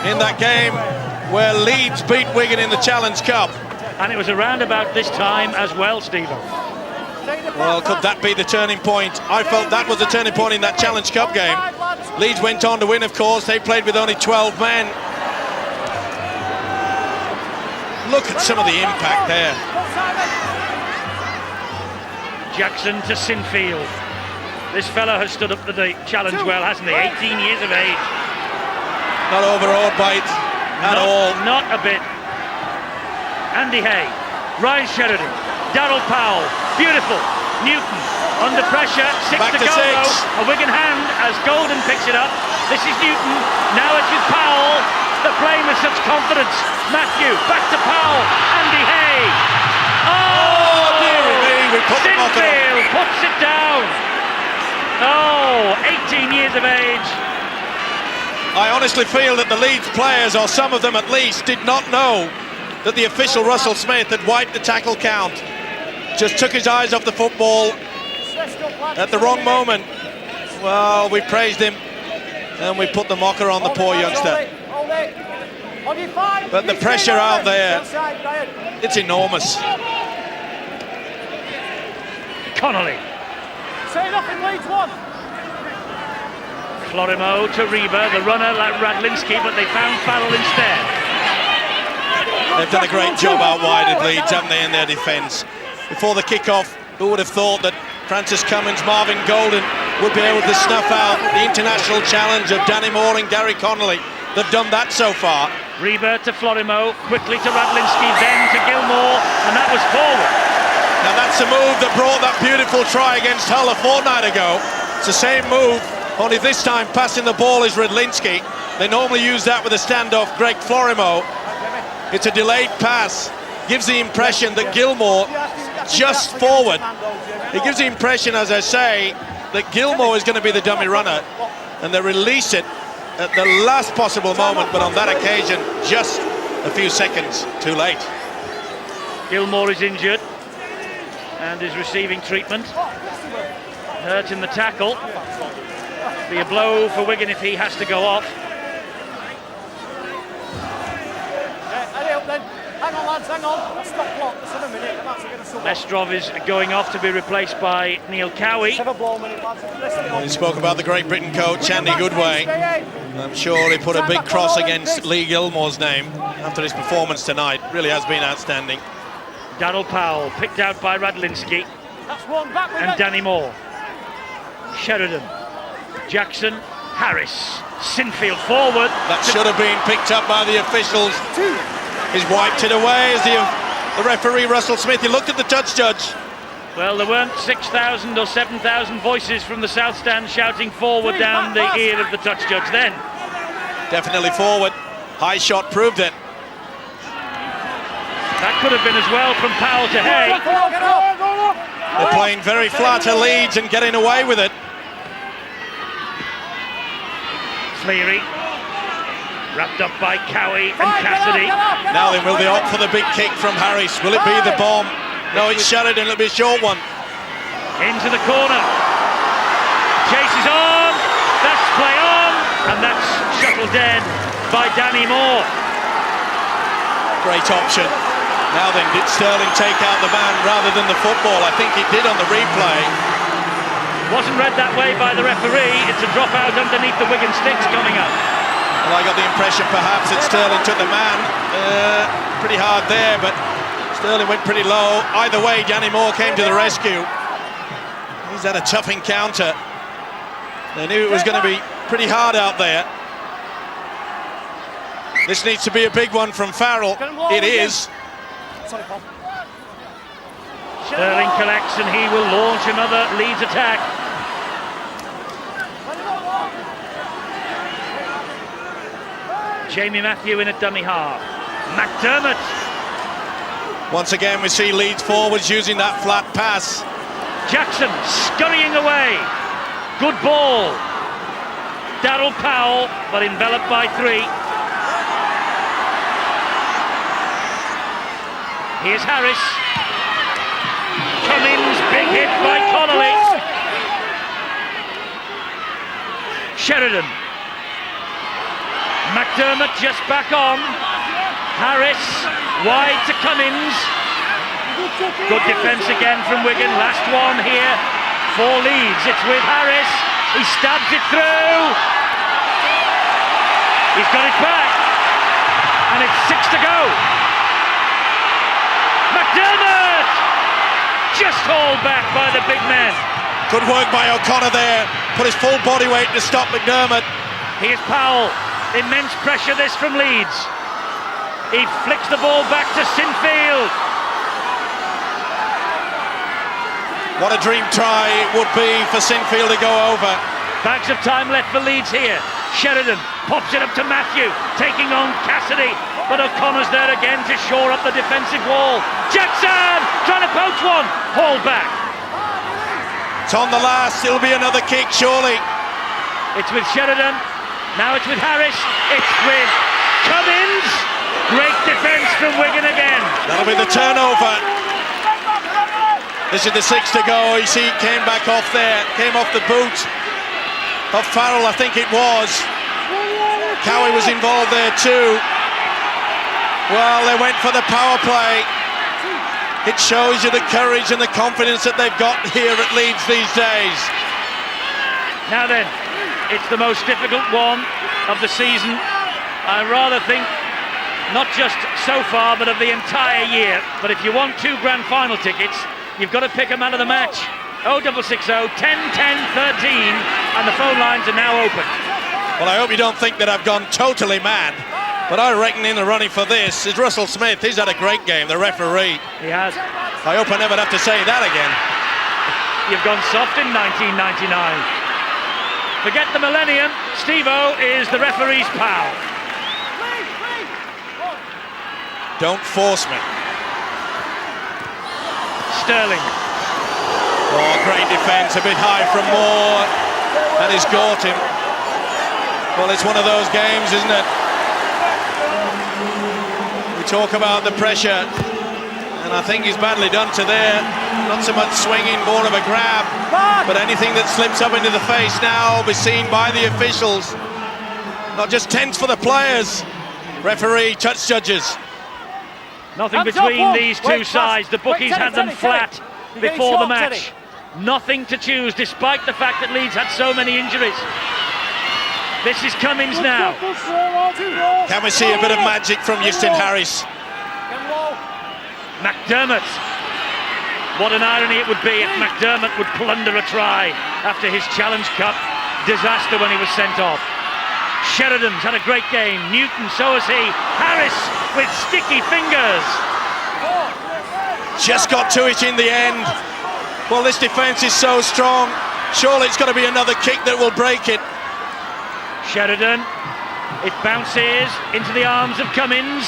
in that game where Leeds beat Wigan in the Challenge Cup. And it was around about this time as well, Stephen. Well, could that be the turning point? I felt that was the turning point in that Challenge Cup game. Leeds went on to win, of course. They played with only 12 men. Look at some of the impact there. Jackson to Sinfield. This fella has stood up to the challenge well, hasn't he? 18 years of age. Not overawed by it at all. Not a bit. Andy Hay, Ryan Sheridan, Darryl Powell, beautiful. Newton under pressure, 6 Back to go. 6. A Wigan hand as Golden picks it up. This is Newton. Now it's with Powell. They're playing with such confidence. Matthew back to Powell. Andy Hay. Oh, dearie me, we put the knocker on. Sinfield puts it down. Oh, 18 years of age. I honestly feel that the Leeds players, or some of them at least, did not know that the official Russell Smith had wiped the tackle count. Just took his eyes off the football at the wrong moment. Well, we praised him and we put the mocker on the poor youngster. But the pressure out there, it's enormous. Connolly. Florimo to Reba, the runner like Radlinski, but they found Farrell instead. They've done a great job out wide at Leeds, haven't they, in their defence. Before the kick-off, who would have thought that Francis Cummins, Marvin Golden would be able to snuff out the international challenge of Danny Moore and Gary Connolly. They've done that so far. Reba to Florimo, quickly to Radlinski, then to Gilmore, and that was forward. Now that's the move that brought that beautiful try against Hull a fortnight ago. It's the same move, only this time passing the ball is Radlinski. They normally use that with a standoff, Greg Florimo. It's a delayed pass. Gives the impression that Gilmore just forward. It gives the impression, as I say, that Gilmore is going to be the dummy runner, and they release it at the last possible moment, but on that occasion, just a few seconds too late. Gilmore is injured and is receiving treatment. Hurt in the tackle. Be a blow for Wigan if he has to go off. Hang on, lads, hang on. Stop block. Just have a minute. That's going to sub. Lestrov is going off to be replaced by Neil Cowie. Have a blow a minute, lads. He spoke about the Great Britain coach, Andy Goodway. I'm sure he put a big cross against Lee Gilmore's name after his performance tonight. Really has been outstanding. Darryl Powell picked out by Radlinski That's one. Back with and it. Danny Moore. Sheridan, Jackson, Harris, Sinfield forward. That should have been picked up by the officials. He's wiped it away as the referee, Russell Smith. He looked at the touch judge. Well, there weren't 6,000 or 7,000 voices from the South Stand shouting forward down the ear of the touch judge then. Definitely forward. High shot proved it. That could have been as well from Powell to Hay. They're playing very flat to Leeds and getting away with it. Cleary, wrapped up by Cowie and Cassidy. Now then, will they opt for the big kick from Harris? Will it be the bomb? No, it's Sheridan. It'll be a short one. Into the corner. Chase is on. That's play on. And that's shuttled dead by Danny Moore. Great option. Now then, did Sterling take out the man rather than the football? I think he did on the replay. Wasn't read that way by the referee. It's a drop out underneath the Wigan sticks coming up. Well, I got the impression perhaps that Sterling took the man pretty hard there, but Sterling went pretty low. Either way, Danny Moore came to the rescue. He's had a tough encounter. They knew it was going to be pretty hard out there. This needs to be a big one from Farrell. It is. Sterling collects and he will launch another Leeds attack. Jamie Matthew in a dummy half. McDermott. Once again, we see Leeds forwards using that flat pass. Jackson scurrying away. Good ball. Darryl Powell, but enveloped by three. Here's Harris. Cummins, big hit by Connolly. Sheridan. McDermott just back on. Harris wide to Cummins. Good defence again from Wigan. Last one here for Leeds. It's with Harris. He stabs it through. He's got it back. And it's 6 to go. McDermott! Just hauled back by the big man. Good work by O'Connor there. Put his full body weight to stop McDermott. Here's Powell. Immense pressure this from Leeds. He flicks the ball back to Sinfield. What a dream try it would be for Sinfield to go over. Bags of time left for Leeds here. Sheridan pops it up to Matthew, taking on Cassidy. But O'Connor's there again to shore up the defensive wall. Jackson trying to poach one. Haul back. It's on the last. It'll be another kick, surely. It's with Sheridan. Now it's with Harris. It's with Cummins. Great defence from Wigan again. That'll be the turnover. This is the 6 to go. You see, it came back off there. Came off the boot of Farrell, I think it was. Cowie was involved there too. Well, they went for the power play. It shows you the courage and the confidence that they've got here at Leeds these days. Now then, it's the most difficult one of the season. I rather think, not just so far, but of the entire year. But if you want 2 grand final tickets, you've got to pick a man of the match. 0660 10 10 13, and the phone lines are now open. Well, I hope you don't think that I've gone totally mad, but I reckon in the running for this is Russell Smith. He's had a great game, the referee. He has. I hope I never have to say that again. You've gone soft in 1999. Forget the millennium. Steve-O is the referee's pal. Don't force me. Sterling. Oh, great defence, a bit high from Moore, and he's caught him. Well, it's one of those games, isn't it? We talk about the pressure, and I think he's badly done to there. Not so much swinging, more of a grab, but anything that slips up into the face now will be seen by the officials. Not just tense for the players, referee, touch judges. Nothing Hands up, between Paul. these two Wait, sides. The Wait, bookies Teddy, had them Teddy, flat Teddy. You're getting before the short, match. Teddy. Nothing to choose, despite the fact that Leeds had so many injuries. This is Cummins now. Can we see a bit of magic from Justin Harris? McDermott. What an irony it would be if McDermott would plunder a try after his Challenge Cup disaster when he was sent off. Sheridan's had a great game. Newton, so has he. Harris with sticky fingers. Just got to it in the end. Well, this defence is so strong. Surely it's got to be another kick that will break it. Sheridan. It bounces into the arms of Cummins.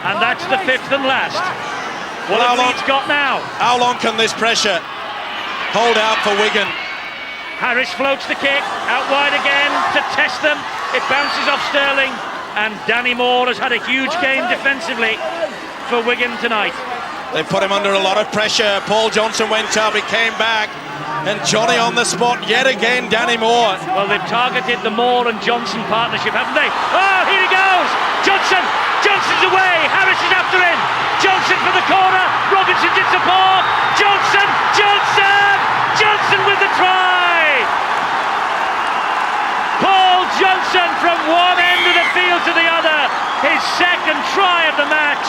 And that's the fifth and last. What have Leeds got now? How long can this pressure hold out for Wigan? Harris floats the kick, out wide again to test them. It bounces off Sterling, and Danny Moore has had a huge game defensively for Wigan tonight. They put him under a lot of pressure. Paul Johnson went up, he came back, and Johnny on the spot yet again, Danny Moore. Well, they've targeted the Moore and Johnson partnership, haven't they? Oh, here he goes! Johnson's away, Harris is after him. Johnson for the corner, Robinson's in support. Johnson with the try! Paul Johnson from one end of the field to the other, his second try of the match.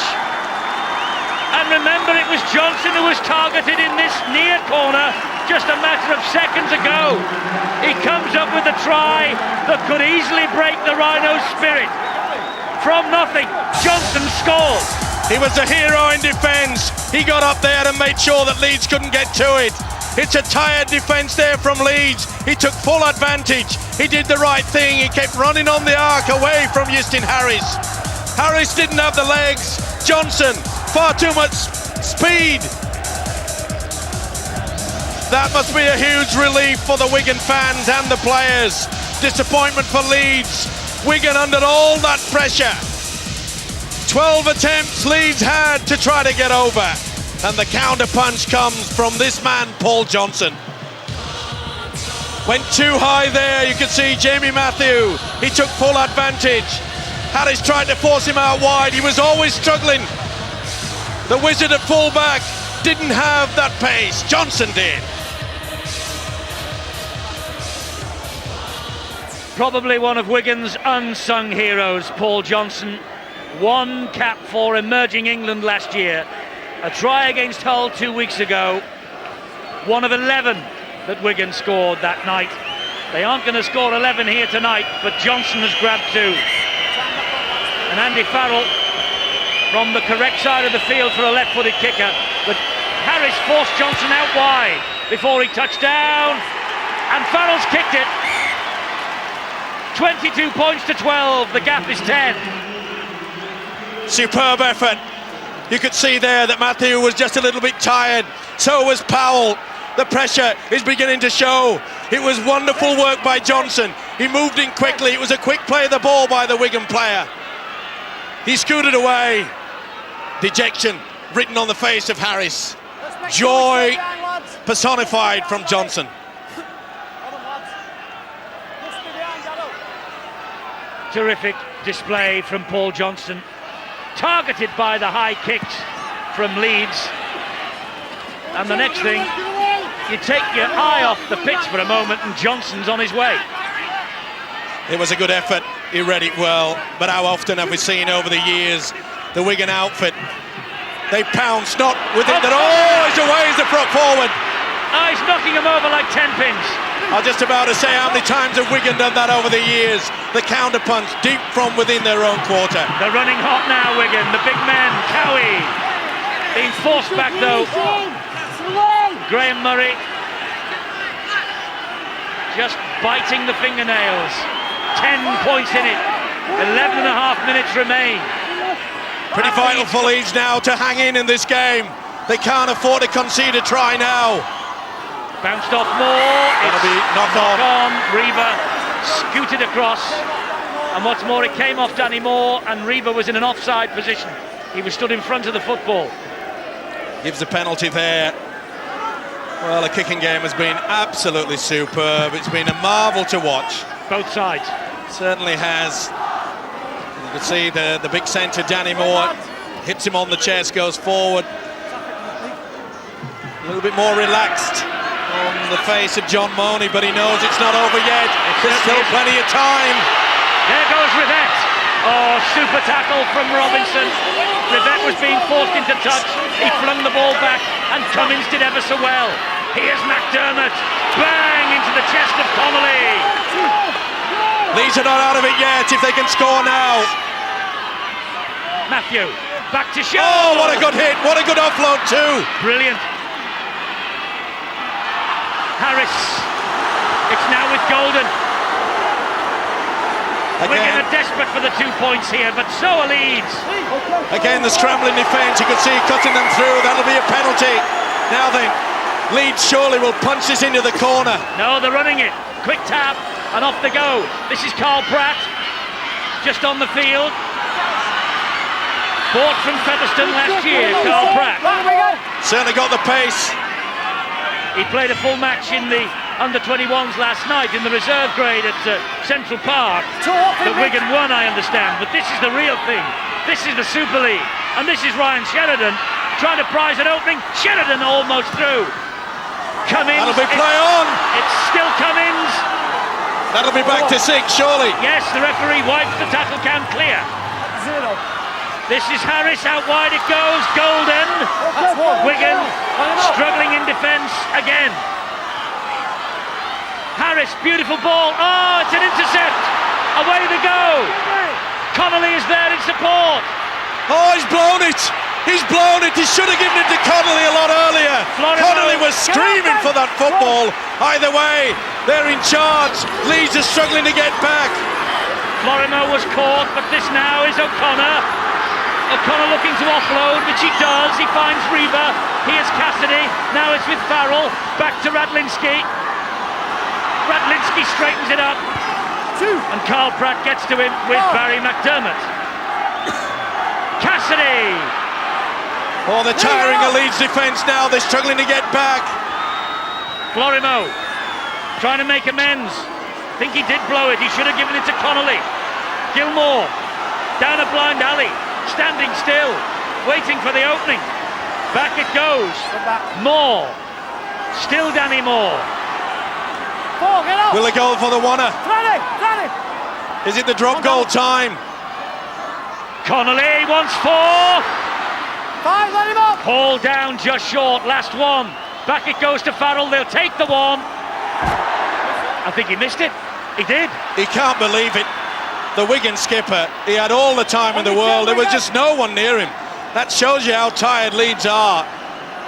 And remember, it was Johnson who was targeted in this near corner just a matter of seconds ago. He comes up with a try that could easily break the Rhinos' spirit. From nothing, Johnson scored. He was a hero in defence. He got up there and made sure that Leeds couldn't get to it. It's a tired defence there from Leeds. He took full advantage. He did the right thing. He kept running on the arc away from Justin Harris. Harris didn't have the legs. Johnson, far too much speed. That must be a huge relief for the Wigan fans and the players. Disappointment for Leeds. Wigan under all that pressure. 12 attempts Leeds had to try to get over, and the counter punch comes from this man, Paul Johnson. Went too high there, you could see Jamie Matthew. He took full advantage. Harris tried to force him out wide. He was always struggling. The wizard at fullback didn't have that pace. Johnson did. Probably one of Wigan's unsung heroes, Paul Johnson. One cap for Emerging England last year. A try against Hull 2 weeks ago. One of 11 that Wigan scored that night. They aren't going to score 11 here tonight, but Johnson has grabbed 2. And Andy Farrell from the correct side of the field for a left-footed kicker. But Harris forced Johnson out wide before he touched down. And Farrell's kicked it. 22 points to 12, the gap is 10. Superb effort. You could see there that Matthew was just a little bit tired. So was Powell. The pressure is beginning to show. It was wonderful work by Johnson. He moved in quickly. It was a quick play of the ball by the Wigan player. He scooted away. Dejection written on the face of Harris. Joy personified from Johnson. Terrific display from Paul Johnson. Targeted by the high kicks from Leeds. And the next thing, you take your eye off the pitch for a moment and Johnson's on his way. It was a good effort. He read it well. But how often have we seen over the years the Wigan outfit? They pounce, not within the... Oh, he's away as the front forward. Oh, he's knocking him over like 10 pins. I was just about to say how many times have Wigan done that over the years. The counter punch deep from within their own quarter. They're running hot now, Wigan. The big men, Cowie, being forced back though. Graham Murray just biting the fingernails. 10 points in it. 11 and a half minutes remain. Pretty vital for Leeds now to hang in this game. They can't afford to concede a try now. Bounced off Moore. It'll be knock on. Reaver scooted across. And what's more, it came off Danny Moore and Reaver was in an offside position. He was stood in front of the football. Gives a penalty there. Well, the kicking game has been absolutely superb. It's been a marvel to watch. Both sides. Certainly has. You can see the big centre, Danny Moore, hits him on the chest, goes forward. A little bit more relaxed on the face of John Money, but he knows it's not over yet. There's still plenty of time. There goes Rivette. Oh, super tackle from Robinson. Rivette was being forced into touch. He flung the ball back, and Cummins did ever so well. Here's McDermott. Bang into the chest of Connolly. Leeds are not out of it yet if they can score now. Matthew, back to Shaw. Oh, what a good hit. What a good offload too. Brilliant. Harris. It's now with Golden. Wigan are desperate for the 2 points here, but so are Leeds. Again, the scrambling defence. You can see cutting them through. That'll be a penalty. Now then, Leeds surely will punch this into the corner. No, they're running it. Quick tap, and off they go. This is Carl Pratt, just on the field. Bought from Featherstone last year, Carl Pratt. Certainly got the pace. He played a full match in the under-21s last night in the reserve grade at Central Park. The Wigan won, I understand, but this is the real thing. This is the Super League, and this is Ryan Sheridan trying to prize an opening. Sheridan almost through. Cummins. That'll be play on. It's still Cummins. That'll be back to 6, surely. Yes, the referee wipes the tackle count clear. This is Harris, out wide it goes. Golden. Wigan struggling in defence again. Harris, beautiful ball. Oh, it's an intercept. Away they go. Connolly is there in support. Oh, he's blown it. He's blown it. He should have given it to Connolly a lot earlier. Connolly was screaming for that football. Either way, they're in charge. Leeds are struggling to get back. Florimo was caught, but this now is O'Connor. O'Connor looking to offload, which he does. He finds Reaver. Here's Cassidy. Now it's with Farrell. Back to Radlinski. Radlinski straightens it up. And Carl Pratt gets to him with Barry McDermott. Cassidy. Oh, they're tiring a Leeds defence now. They're struggling to get back. Florimo trying to make amends. Think he did blow it. He should have given it to Connolly. Gilmore down a blind alley. Standing still, waiting for the opening. Back it goes. Moore. Still Danny Moore. Will they go for the oneer? Is it the drop goal time? Connolly wants 4. 5, let him up. Paul down just short, last one. Back it goes to Farrell, they'll take the one. I think he missed it. He did. He can't believe it. The Wigan skipper, he had all the time in the world. There was just no one near him. That shows you how tired Leeds are.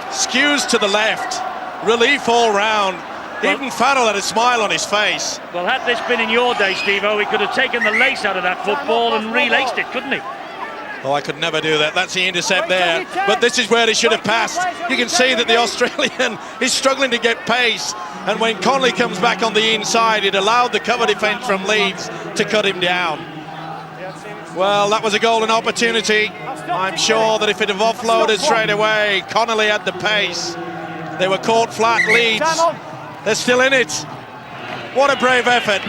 Skews to the left. Relief all round. Even Farrell had a smile on his face. Well, had this been in your day, Steve-O, he could have taken the lace out of that football and relaced it, couldn't he? Oh, I could never do that. That's the intercept there. But this is where he should have passed. You can see that the Australian is struggling to get pace. And when Connolly comes back on the inside, it allowed the cover defence from Leeds to cut him down. Well, that was a golden opportunity. I'm sure that if it had offloaded straight away, Connolly had the pace. They were caught flat, Leeds. They're still in it. What a brave effort.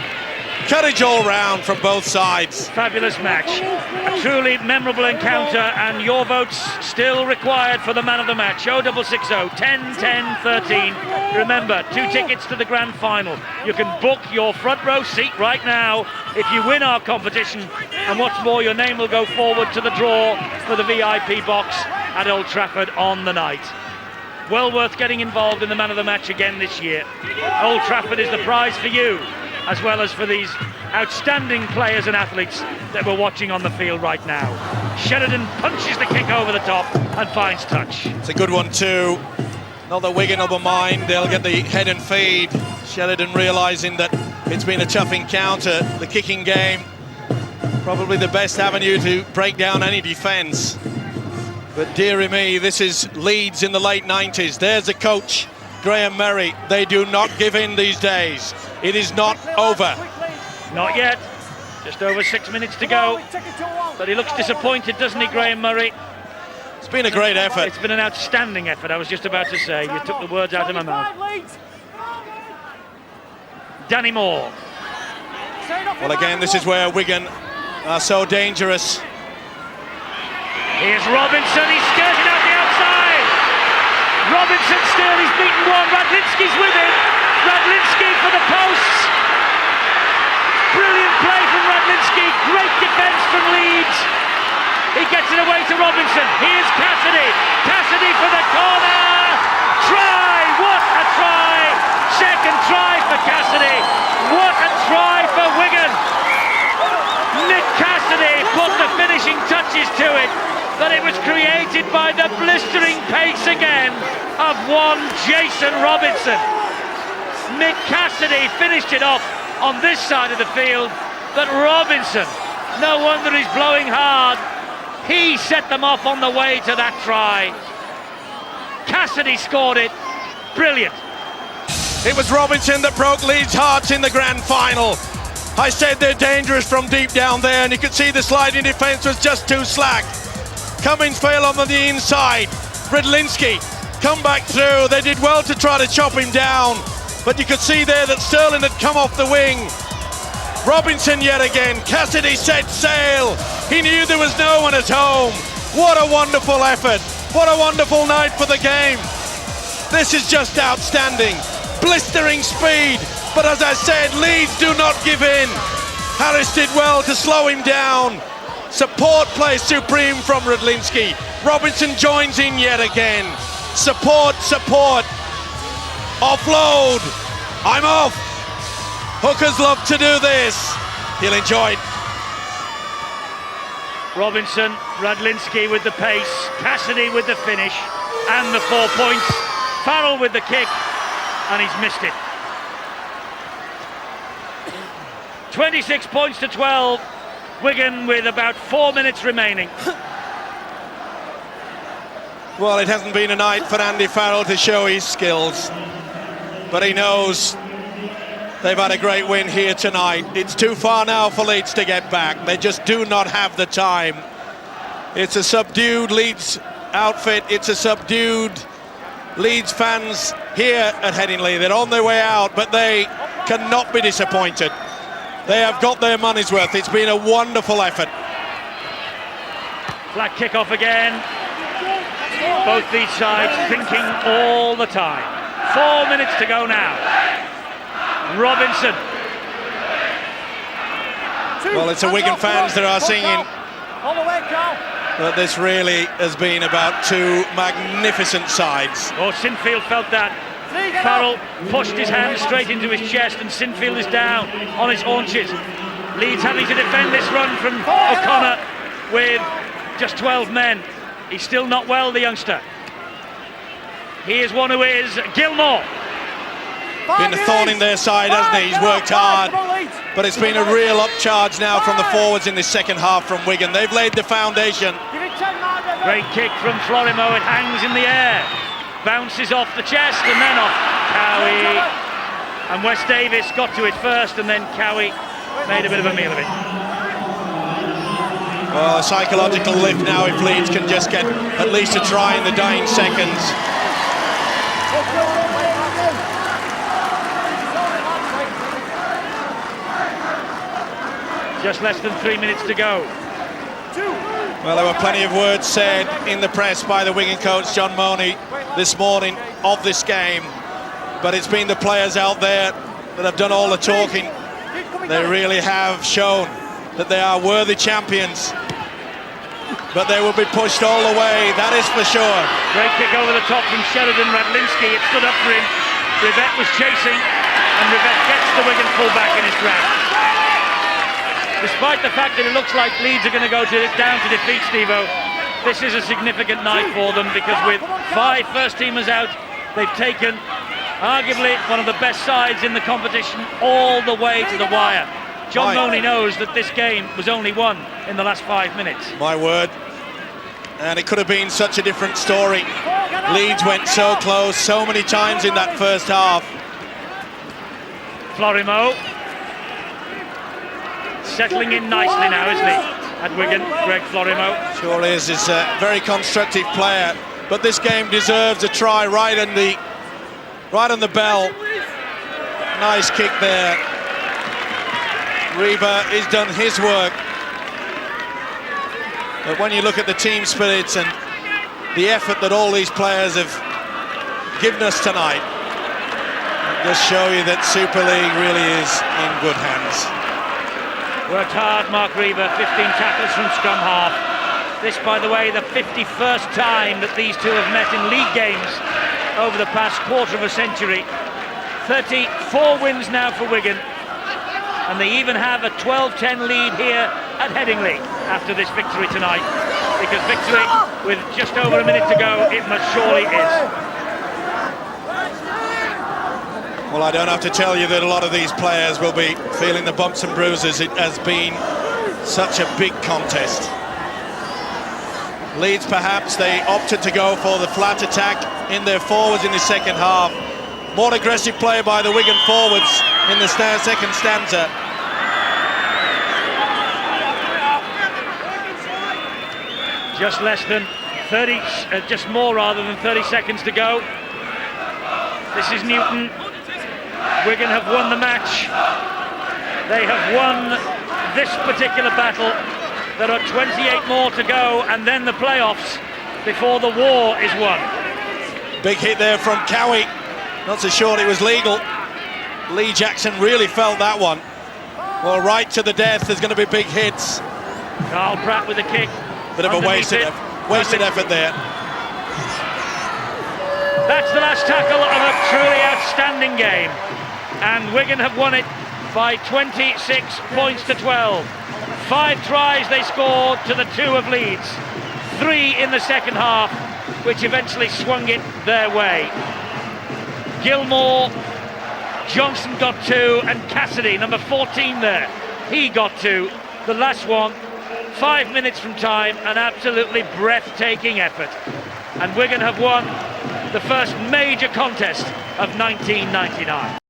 Courage all round from both sides. Fabulous match. A truly memorable encounter, and your votes still required for the man of the match. 0660 10 10 13. Remember, 2 tickets to the grand final. You can book your front row seat right now if you win our competition, and what's more, your name will go forward to the draw for the VIP box at Old Trafford on the night. Well worth getting involved in the man of the match again this year. Old Trafford is the prize for you, as well as for these outstanding players and athletes that we're watching on the field right now. Sheridan punches the kick over the top and finds touch. It's a good one too. Not that Wigan will mind, they'll get the head and feed. Sheridan realising that it's been a tough encounter. The kicking game, probably the best avenue to break down any defence. But dearie me, this is Leeds in the late 90s. There's the coach, Graham Murray. They do not give in these days. It is not over. Not yet. Just over 6 minutes to go. But he looks disappointed, doesn't he, Graham Murray? It's been a great effort. It's been an outstanding effort, I was just about to say. You took the words out of my mouth. Danny Moore. Well, again, this is where Wigan are so dangerous. Here's Robinson, he's skirted out the outside. Robinson still, he's beaten one. Radlinski's with him. Radlinski for the posts. Brilliant play from Radlinski. Great defence from Leeds. He gets it away to Robinson. Here's Cassidy. Cassidy for the corner. Try! What a try! Second try for Cassidy. What a try for Wigan. Nick Cassidy put the finishing touches to it, but it was created by the blistering pace again of one Jason Robinson. Nick Cassidy finished it off on this side of the field, but Robinson, no wonder he's blowing hard. He set them off on the way to that try. Cassidy scored it. Brilliant. It was Robinson that broke Leeds' hearts in the grand final. I said they're dangerous from deep down there, and you could see the sliding defence was just too slack. Cummins fell on the inside. Radlinski come back through. They did well to try to chop him down, but you could see there that Sterling had come off the wing. Robinson yet again. Cassidy set sail. He knew there was no one at home. What a wonderful effort. What a wonderful night for the game. This is just outstanding. Blistering speed. But as I said, Leeds do not give in. Harris did well to slow him down. Support play supreme from Radlinski. Robinson joins in yet again. Support. Offload. I'm off. Hookers love to do this. He'll enjoy it. Robinson, Radlinski with the pace, Cassidy with the finish and the 4 points. Farrell with the kick, and he's missed it. 26 points to 12. Wigan with about 4 minutes remaining. Well, it hasn't been a night for Andy Farrell to show his skills, but he knows they've had a great win here tonight. It's too far now for Leeds to get back. They just do not have the time. It's a subdued Leeds outfit. It's a subdued Leeds fans here at Headingley. They're on their way out, but they cannot be disappointed. They have got their money's worth. It's been a wonderful effort. Flat kick off again. Both these sides thinking all the time. 4 minutes to go now. Robinson. Well, it's the Wigan fans that are singing, but this really has been about two magnificent sides. Oh, Sinfield felt that. Farrell pushed his hand straight into his chest, and Sinfield is down on his haunches. Leeds having to defend this run from O'Connor with just 12 men. He's still not well, the youngster. He is one who is Gilmore. Been a thorn in their side, hasn't he? He's worked hard, but it's been a real upcharge now from the forwards in the second half from Wigan. They've laid the foundation. Great kick from Florimo. It hangs in the air, bounces off the chest and then off Cowie. And Wes Davis got to it first, and then Cowie made a bit of a meal of it. Well, a psychological lift now if Leeds can just get at least a try in the dying seconds. Just less than 3 minutes to go. Well, there were plenty of words said in the press by the Wigan coach, John Money, this morning of this game. But it's been the players out there that have done all the talking. They really have shown that they are worthy champions. But they will be pushed all the way, that is for sure. Great kick over the top from Sheridan. Radlinski, it stood up for him. Rivette was chasing, and Rivette gets the Wigan fullback in his grab. Despite the fact that it looks like Leeds are going to go down to defeat, Steve-O, this is a significant night for them, because with 5 first-teamers out, they've taken arguably one of the best sides in the competition all the way to the wire. John Money knows that this game was only won in the last 5 minutes. My word. And it could have been such a different story. Leeds went so close so many times in that first half. Florimo. Settling in nicely now, isn't he? At Wigan, Greg Florimo. Sure is. He's a very constructive player. But this game deserves a try right on the bell. Nice kick there. Reba has done his work. But when you look at the team spirits and the effort that all these players have given us tonight, just show you that Super League really is in good hands. Worked hard, Mark Reaver, 15 tackles from scrum half. This, by the way, the 51st time that these two have met in league games over the past quarter of a century. 34 wins now for Wigan, and they even have a 12-10 lead here at Headingley after this victory tonight, because victory with just over a minute to go, it must surely is. Well, I don't have to tell you that a lot of these players will be feeling the bumps and bruises. It has been such a big contest. Leeds, perhaps, they opted to go for the flat attack in their forwards in the second half. More aggressive play by the Wigan forwards in the second stanza. Just less than 30, just more rather than 30 seconds to go. This is Newton. Wigan have won the match. They have won this particular battle. There are 28 more to go, and then the playoffs before the war is won. Big hit there from Cowie. Not so sure it was legal. Lee Jackson really felt that one. Well, right to the death. There's going to be big hits. Carl Pratt with a kick. Bit of a wasted effort there. That's the last tackle of a truly outstanding game, and Wigan have won it by 26 points to 12. 5 tries they scored to the 2 of Leeds, 3 in the second half, which eventually swung it their way. Gilmore, Johnson got 2, and Cassidy, number 14 there, he got 2. The last one, 5 minutes from time, an absolutely breathtaking effort. And Wigan have won the first major contest of 1999.